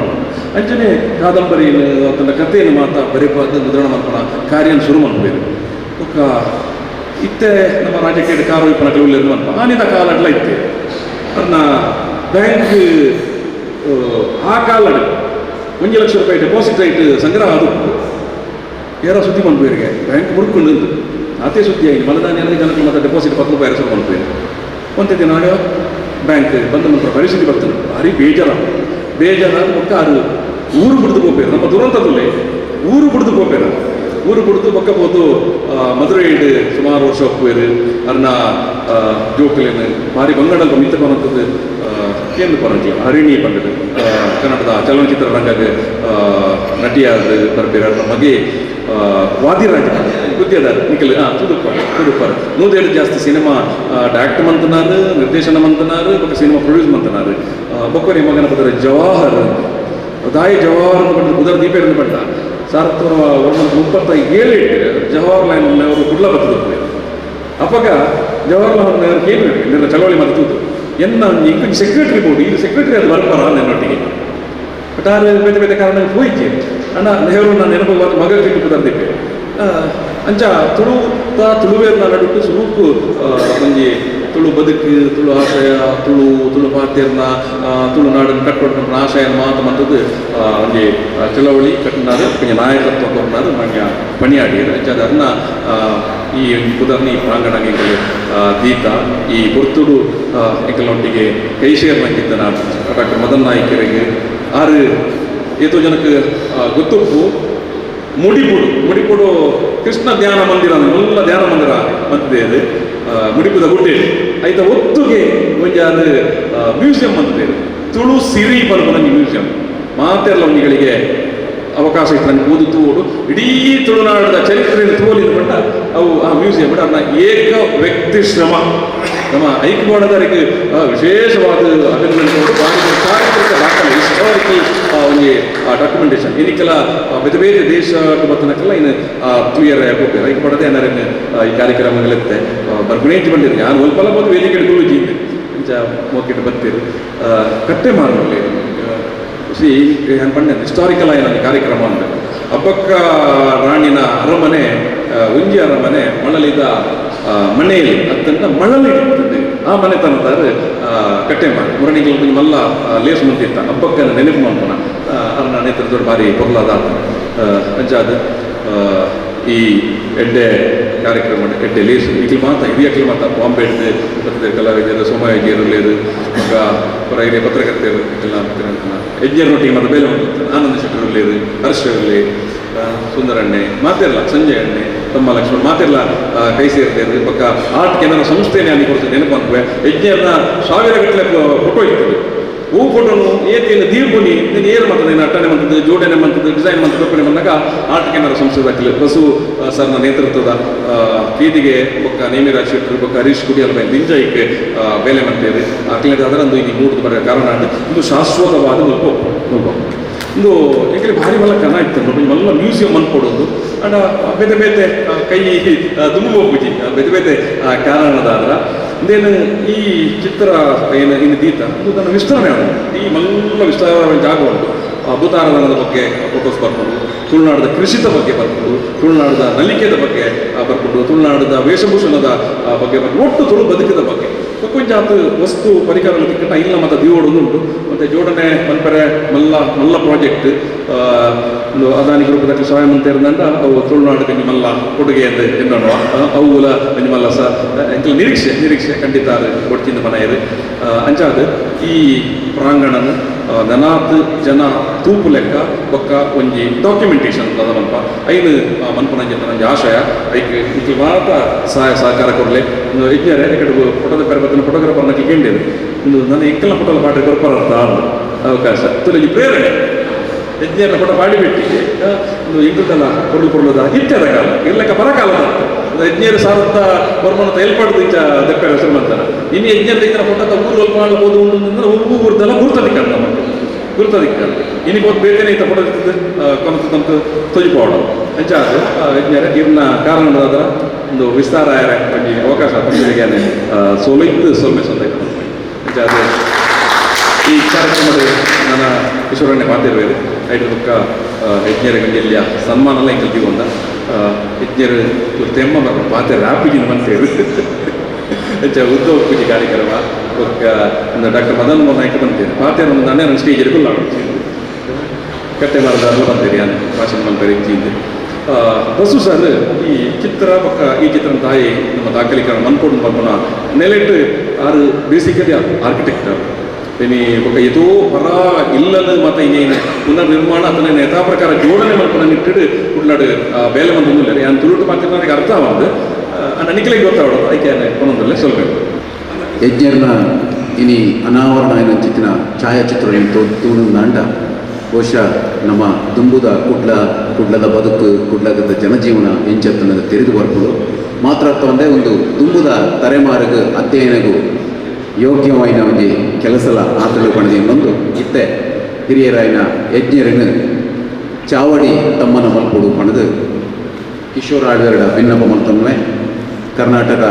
S3: ಅಂಚನೆ ಕಾದಂಬರಿಯನ್ನು ತನ್ನ ಕಥೆಯನ್ನು ಮಾತ್ರ ಬರೆಯಬಾರ್ದು ಮುದ್ರಣ ಮನ್ಪನ ಕಾರ್ಯ ಶುರು ಮಾಡ್ಬೇಕು. ಒಕ್ಕ ಇತ್ತೆ ನಮ್ಮ ರಾಜಕೀಯ ಕಾರೋಪನ ಕೆಲವು ಮನ್ಪ ಆನಿದ ಕಾಲಡ್ಲ ಇತ್ತೆ ಅದನ್ನ ಬ್ಯಾಂಕ್ ಆ ಕಾಲಡ್ 1 ಲಕ್ಷ ರೂಪಾಯಿ ಡೆಪಾಸಿಟ್ ರೈಟ್ ಸಂಗ್ರಹ ಅದು ಯಾರೋ ಸುದ್ದಿ ಮಾಡ್ಬೇರಿಗೆ ಬ್ಯಾಂಕ್ ಮುಡ್ಕೊಂಡು ಅದೇ ಸುದ್ದಿ ಆಗಿ ಮಲದಾನ ಜನಕ್ಕೆ ಮತ್ತೆ ಡೆಪಾಸಿಟ್ 10 ರೂಪಾಯಿ ಎರಸಲು ಮಾಡ್ಬೇರು. ಒಂದೇ ದಿನ ಬ್ಯಾಂಕ್ ಬಂದ ನಂತರ ಪರಿಸ್ಥಿತಿ ಬರ್ತದೆ ಭಾರಿ ಬೇಜಾರಾದ ಪಕ್ಕ ಅದು ಊರು ಬಿಡ್ದು ಹೋಗ್ಬೇಕು. ನಮ್ಮ ದುರಂತದಲ್ಲೇ ಊರು ಬಿಡ್ದು ಹೋಗ್ಬೇಕು. ಊರು ಬಿಡ್ದು ಪಕ್ಕ ಹೋದು ಮದುರೈಡ್ ಸುಮಾರು ವರ್ಷ ಹೋಗ್ಬೇರು ಅರ್ನ ಜೋಕಲೇನು ಭಾರಿ ಬಂಗಾಳದ ಮಿತ್ತ ಬರಂತದ್ದು ಕೇಂದ್ರ ಪರಂಜಿ ಹರಿಣಿ ಪಂಡದು ಕನ್ನಡದ ಚಲನಚಿತ್ರ ರಂಗದ ನಟಿಯಾದ ಬರ್ಬೇರು ಅರ್ನ ಮಗೆ ವಾದಿರಾಜ ಗುದ್ಯದ ನಿಖಿಲ್ ತುಡುಪಾರು ನೂದೇಳು ಜಾಸ್ತಿ ಸಿನಿಮಾ ಡೈರೆಕ್ಟ್ ಮಂತನಾರು ನಿರ್ದೇಶನ ಮಂತನಾರು ಬೊಕ್ಕ ಸಿನಿಮಾ ಪ್ರೊಡ್ಯೂಸ್ ಮಂತನಾರು ಬೊಕ್ಕರಿ ಮಗನ ಬದರ ಜವಾಹರ್ ದಾಯಿ ಜವಾಹರ್ ಪಂಡ ಉದರ ದೀಪೇರನ್ನು ಪಂಡ 1937 ಜವಾಹರ್ಲಾಲ್ ನೆಹರು ಕುಡ್ಲ ಬರ್ತದೆ ಅಪ್ಪಗ ಜವಾಹರ್ಲಾಲ್ ನೆಹರು ಏನು ನಿನ್ನ ಚಳವಳಿ ಮರ್ತದ್ದು ಎನ್ನ ಇಂಕ ಸೆಕ್ರೆಟರಿ ಬೋರ್ಡ್ ಇದು ಸೆಕ್ರೆಟರಿ ಅದು ಬರ್ಬಾರ ನನ್ನೊಟ್ಟಿಗೆ ಬಟಾರು ಬೇತೆ ಬೇತೆ ಕಾರಣ ಹೋಯ್ಕೆ ಅಣ್ಣ ನೆಹರು ನಾನು ನೆನಪು ಮಗ ಕಿಟ್ಟು ತಂದಿದ್ದೆ ಅಂಚ ತುಳುವೇರ್ನ ನಡುಟ್ಟು ಸುರೂಕು ಒಂಜಿ ತುಳು ಬದುಕು ತುಳು ಆಶಯ ತುಳು ಪಾತ್ಯರ್ನ ತುಳುನಾಡನ್ನು ಕಟ್ಕೊಂಡು ಆಶಯ ಮಾತ ಮತ್ತದು ಒಂಜಿ ಚಳವಳಿ ಕಟ್ಟಿನಾರು ಕೊಂಚ ನಾಯಕತ್ವ ಕೊಡ್ನಾರು ಮಂಡ್ಯ ಪಣಿಯಾಡಿಯರು ಅಂಚದ ಅನ್ನ ಈ ಕುದರ್ನಿ ಪ್ರಾಂಗಣ ಎಂಕಲು ದೀತ ಈ ಪುರ್ತುಡು ಎಂಕಲೊಟ್ಟಿಗೆ ಕೈಶೇರ್ನಾಗಿದ್ದ ನಾನು ಡಾಕ್ಟರ್ ಮದನ್ ನಾಯ್ಕರಿಗೆ ಆರು ಏತೋ ಜನಕ್ಕೆ ಗೊತ್ತುಪ್ಪು ಮುಡಿಪುಡು ಕೃಷ್ಣ ಧ್ಯಾನ ಮಂದಿರ ಎಲ್ಲ ಧ್ಯಾನ ಮಂದಿರ ಮಂತಿದೆ ಮುಡಿಪುದ ಗುಡ್ಡೆ ಆಯ್ತ ಒತ್ತುಗೆ ಒಂಜಾದು ಮ್ಯೂಸಿಯಂ ಮಂತಿದೆ ತುಳು ಸಿರಿ ಪಲ್ಪನಂಗಿ ಮ್ಯೂಸಿಯಂ ಮಾತೆಲ್ಲ ಒಂಜಿಗಳಿಗೆ ಅವಕಾಶ ಇತ್ತು ನನಗೆ ಓದು ತೋಡು ಇಡೀ ತುಳುನಾಡದ ಚರಿತ್ರೆಯನ್ನು ತೋಲಿದ ಪಟ್ಟ ಅವು ಆ ಮ್ಯೂಸಿಯಂ ಬಟ್ ಅದನ್ನ ಏಕ ವ್ಯಕ್ತಿ ಶ್ರಮ ನಮ್ಮ ಐಕ್ಯವಾಡದವರಿಗೆ ವಿಶೇಷವಾದ ಅಭಿನಂದನೆ ಚಾರಿತ್ರಿಕ ದಾಖಲೆ ಹಿಸ್ಟಾರಿಕಲ್ ಒಂದು ಡಾಕ್ಯುಮೆಂಟೇಷನ್ ಇದಕ್ಕೆಲ್ಲ ಬೇರೆ ಬೇರೆ ದೇಶ ಬರ್ತನಕ್ಕೆಲ್ಲ ಇನ್ನು ಕ್ಲಿಯರ್ ಹೋಗ್ಬೇಕು ಐಕ್ಯವಾಡದೆ ಏನಾರು ಈ ಕಾರ್ಯಕ್ರಮಗಳಿರುತ್ತೆ ಬರ್ಗುಣೇಜ್ ಬಂದಿರಿ ನಾನು ಒಲ್ಪಲ್ಲ ಬಂದು ವೇದಿಕೆ ಹಿಡ್ಕೊಳ್ಳಿ ಇಂಚ ಮೋಕಿಟ್ಟು ಬರ್ತೀರಿ ಕಟ್ಟೆ ಮಾರ್ಗಲ್ಲಿ ಶ್ರೀ ಏನು ಪಂಡ ಹಿಸ್ಟಾರಿಕಲ್ ಆಯ್ನ ಕಾರ್ಯಕ್ರಮ ಅಂತ ಹಬ್ಬಕ್ಕ ರಾಣಿನ ಅರಮನೆ ಉಂಜಿ ಅರಮನೆ ಮಳಲಿದ ಮನೆಯಲ್ಲಿ ಅತ್ತಂತ ಮಳಲಿ ಆ ಮನೆತನದಾರ ಕಟ್ಟೆ ಮಾಡಿ ಮುರಣಿಗೆ ಕೊಂಚ ಮಲ್ಲ ಲೇಸು ಮುಂತಿತ್ತ ಹಬ್ಬಕ್ಕನ್ನು ನೆನಪು ಮಾಡ್ತಾನ ಅನ್ನ ನೇತೃತ್ವ ಭಾರಿ ಪೊರ್ಲಾದ ಅಂಚಾದ ಈ ಎಡ್ಡೆ ಕಾರ್ಯಕ್ರಮ ಎಡ್ಡೆ ಲೇಸು ಈಗಲೂ ಮಾತ ಹಿರಿಯಕ್ಕಲು ಮಾತ ಬಾಂಬೆ ಹಿಡಿದು ಕಲಾವಿದರು ಸೋಮಯಾಜಿಯರು ಲೇರು ಈಗ ಹೊರಗೆ ಪತ್ರಕರ್ತೆಯರು ಎಲ್ಲ ಯಜ್ಞರೊಟ್ಟಿಗೆ ಮತ್ತೆ ಬೇಲೆ ಮಾಡ್ತಾರೆ ಆನಂದ ಶೆಟ್ಟರು ಲೇರು ಹರ್ಷ ಸುಂದರಣ್ಣೆ ಮಾತೆಲ್ಲ ಸಂಜಯ್ ಅಣ್ಣೆ ತಮ್ಮ ಲಕ್ಷ್ಮಣ್ ಮಾತೆಲ್ಲ ಕೈ ಸೇರ್ತೇವೆ ಪಕ್ಕ ಆರ್ಟ್ ಏನಾದ್ರು ಸಂಸ್ಥೆನೇ ಅಲ್ಲಿ ಕೊಡ್ತದೆ ನೆನಪು ಅಂತವೆ ಯಜ್ಞನ ಸಾವಿರ ಗಟ್ಟಲೆ ಫೋಟೋ ಇರ್ತದೆ ಹೂ ಫೋಟೋನು ಏತೇನು ದೀರ್ಘನಿ ನೀನು ಏನು ಮಾಡ್ತದೆ ಅಟ್ಟಣೆ ಮಾಡ್ತದೆ ಜೋಡಣೆ ಮಾಡ್ತದೆ ಡಿಸೈನ್ ಮಾಡ್ತದೆ ಒಪ್ಪಣೆ ಬಂದಾಗ ಆರ್ಟ್ ಏನಾದ್ರು ಸಂಸ್ಥೆ ಹಾಕಿಲ್ಲ ಬಸು ಸರ್ನ ನೇತೃತ್ವದ ಕೀದಿಗೆ ಬೊಕ್ಕ ನೇಮಿರಾಜ್ ಶೆಟ್ಟರು ಬೊಕ್ಕ ಹರೀಶ್ ಕುಡಿಯಲ್ ಬೈ ಬಿಂಜಾಯಿಗೆ ಬೇಲೆ ಮಾಡ್ತೇವೆ ಆಕಲಿಂದ ಅದರಂದು ಈಗ ಮೂಡುದು ಬರೋ ಕಾರಣ ಇದು ಶಾಶ್ವತವಾದ ಒಂದು ಏಕೆಂದರೆ ಭಾರಿ ಮಲ್ಲ ಕನ ಇತ್ತು ನೋಡಿ ಮಲ್ಲ ಮ್ಯೂಸಿಯಂ ಅನ್ಕೊಡೋದು ಅಂಡ ಬೇತೆ ಬೇತೆ ಕೈ ದುಂಬು ಹೋಗ್ಬಿಟ್ಟು ಬೇತೆ ಬೇತೆ ಕಾರಣದಾದ್ರ ಇದೇನು ಈ ಚಿತ್ರ ಏನು ಇನ್ನು ದೀತ ಇದು ನನ್ನ ವಿಸ್ತರಣೆ ಆದ ಈ ಮಲ್ಲ ವಿಸ್ತಾರ ಜಾಗ ಉಂಟು ಭೂತಾರಾಧನದ ಬಗ್ಗೆ ಫೋಟೋಸ್ ಬರ್ಕೊಂಡು ತುಳುನಾಡದ ಕೃಷಿದ ಬಗ್ಗೆ ಬರ್ಕೊಂಡು ತುಳುನಾಡದ ನಲಿಕೆದ ಬಗ್ಗೆ ಬರ್ಕೊಂಡು ತುಳುನಾಡದ ವೇಷಭೂಷಣದ ಬಗ್ಗೆ ಬರ್ಕೊಂಡು ಒಟ್ಟು ತುಳು ಬದುಕಿದ ಬಗ್ಗೆ ಕೊಂಚ ಅದು ವಸ್ತು ಪರಿಕರಗಳು ತಿಕ್ಕಟ ಇಲ್ಲ ಮತ್ತು ದೀವೋಡು ಉಂಟು ಮತ್ತು ಜೋಡಣೆ ಮಲ್ಪರೆ ಮಲ್ಲ ಪ್ರಾಜೆಕ್ಟ್ ಒಂದು ಅದಾನಿ ಗ್ರೂಪದಲ್ಲಿ ಸಹಾಯ ಮಂತ್ರಿದಂಡ ಅವು ತುಳುನಾಡು ಕಂಜಿ ಮಲ್ಲ ಕೊಡುಗೆ ಅಂತ ಎನ್ನೋಣ ಅವುಲ ಕಂಜಿ ಮಲ್ಲ ಸಹ ನಿರೀಕ್ಷೆ ಖಂಡಿತ ಅದು ಕೊಡ್ತಿದ್ದ ಮನೆಯದು ಅಂಚಾದ ಈ ಪ್ರಾಂಗಣನ ನನಾತ್ ಜನ ತೂಪು ಲೆಕ್ಕ ಬೊಕ್ಕ ಒಂಜಿ ಡಾಕ್ಯುಮೆಂಟೇಷನ್ ಅದ ಮಲ್ಪ ಐನು ಮನ್ಪುನಂಜಿ ನಂಜಿ ಆಶಯ ಐಕೆ ಮಾತ್ರ ಸಹಾಯ ಸಹಕಾರ ಕೊಡಲೆ ಇಜ್ಞರೆ ಈ ಫೋಟೋದ ಪೆರಬತ್ತಿನ ಫೋಟೋಗ್ರಾಫರ್ನ ಕೇಳಿದ್ರು ಒಂದು ನನ್ನ ಎಂಕಲ್ನ ಫೋಟೋದ ಪಾಟ್ರಿ ಕೊರ್ಪರಂತ ಅವಕಾಶ ತುಲಜಿ ಪ್ರೇರಣೆ ಯಜ್ಞರ ಫೋಟೋ ಮಾಡಿಬಿಟ್ಟಿಗೆ ಒಂದು ಇಂಟದಲ್ಲ ಕೊರ್ಲದ ಇತ್ಯದ ಕಾಲ ಇರ್ಲಕ್ಕ ಬರಕಾಲದ ಯಜ್ಞರು ಸಾರಂತ ಬರ್ಮನತ ಎಲ್ಪಡ್ದು ಇಂಚ ದೆಪ್ಪೆ ಹೆಸರು ಮಾಡ್ತಾರೆ ಇನ್ನು ಯಜ್ಞದ ಇದರ ಫೋಟೋದ ಊರು ಅಲ್ಪ ಮಾಡ್ಬೋದು ಅಂದ್ರೆ ಊರ್ದೆಲ್ಲ ಗುರ್ತದಿಕ್ಕ ಗುರ್ತದಿಕ್ಕ ಇನ್ನಿಗೆ ಒಂದು ಬೇರೆನೇ ಇತ್ತ ಫೋಟೋ ಇರ್ತದೆ ಕೊನತಂತ ತೊಜಿಪೋಡ ಅಂಚಾದ ಯಜ್ಞರ ಇರ್ನ ಕಾರಣದಾದ ಒಂದು ವಿಸ್ತಾರ ಒಂಜಿ ಅವಕಾಶ ಪಂಚರಿಗೆ ಸೋಲೈತು ಸೊಲ್ಮೆ ಸೊಂದೈತ ಅಂಚಾದ ಈ ಕಾರ್ಯಕ್ರಮದ ನನ್ನ ಈಶ್ವರನ್ನೇ ಮಾತಿರುವುದು ಐದು ಪಕ್ಕ ಯಜ್ಞರ ಗಂಗೆಲ್ಲಿಯ ಸನ್ಮಾನ ಎಲ್ಲ ಇಂಕಲ್ತೀವಿ ಒಂದ ಯಜ್ಞರು ತೆಮ್ಮ ಬರ್ಬೋದು ಪಾತೆ ರ್ಯಾಪಿಗಿನ ಮಂತೇರು ಉದ್ಯೋಗ ಪೂಜೆ ಕಾರ್ಯಕ್ರಮ ಒಂದು ಡಾಕ್ಟರ್ ಮದನ್ ಮೋಹನ್ ನಾಯ್ಕ ಬಂತೇನೆ ಪಾತೆ ಒಂದು ನನ್ನ ಸ್ಟೇಜಲ್ಲಿ ಫುಲ್ ಆಡ್ತೀನಿ ಕಟ್ಟೆ ಮರದಾರು ಬಂತೇರಿ ನಾನು ಭಾಷಣ ಮಂತ್ರಿ ಇಚ್ಚಿದ್ದೆ ಬಸ್ಸು ಸರ್ ಈ ಚಿತ್ರ ಪಕ್ಕ ಈ ಚಿತ್ರನ ತಾಯಿ ನಮ್ಮ ದಾಖಲೀಕರಣ ಮನ್ಕೊಂಡು ಬರ್ಬೋಣ ನೆಲೆಟ್ಟು ಆರು ಬೇಸಿಕಲಿ ಆರ್ಕಿಟೆಕ್ಟರ್ ಇನ್ನು ఒక ఏదో ಹೊರ ಇಲ್ಲದ ಮತ್ತು ಇನ್ನೇನು ಪುನರ್ನಿರ್ಮಾಣ ಅದನ್ನ ಯಥಾ ಪ್ರಕಾರ ಜೋಡಣೆ ಮಾಡ್ಕೊಂಡು ಇಟ್ಟಿಡು ಉಳ್ಳಾಡು ಬೇಲೆ ಮಂದು ಇಲ್ಲ ಯಾನ್ ತುಳುಟು ಮಾತಿನ ನನಗೆ ಅರ್ಥ ಆವಾದ ನನಗೆ ಗೊತ್ತಾವೋದು ಅದಕ್ಕೆ ಒಂದೊಂದಲ್ಲೇ ಸ್ವಲ್ಪ
S1: ಯಜ್ಞರ್ನ ಇನಿ ಅನಾವರಣ ಚಿತ್ತಿನ ಛಾಯಾಚಿತ್ರ ತೂಣಂದ ಬಹುಶಃ ನಮ್ಮ ದುಂಬುದ ಕುಡ್ಲದ ಬದುಕು ಕುಡ್ಲದ ಜನಜೀವನ ಎಂಚತ್ತನದ ತೆರೆದು ಬರ್ಬೋದು ಮಾತ್ರ ಒಂದೇ ಒಂದು ದುಂಬುದ ತಲೆಮಾರಿಗೂ ಅಧ್ಯಯನಗೂ ಯೋಗ್ಯವಾಯಿನ ಒಂದು ಕೆಲಸಲ ಆತಳು ಪಣದಿ ಇನ್ನೊಂದು ಇತ್ತೆ ಹಿರಿಯರಾಯಿನ ಯಜ್ಞರನ್ನು ಚಾವಡಿ ತಮ್ಮನ ಮಲ್ಪುಡು ಪಣದು ಕಿಶೋರ್ ಆಳ್ವೆರಡ ಭಿನ್ನಪ ಮಲ್ತೊಮ್ಮೆ ಕರ್ನಾಟಕ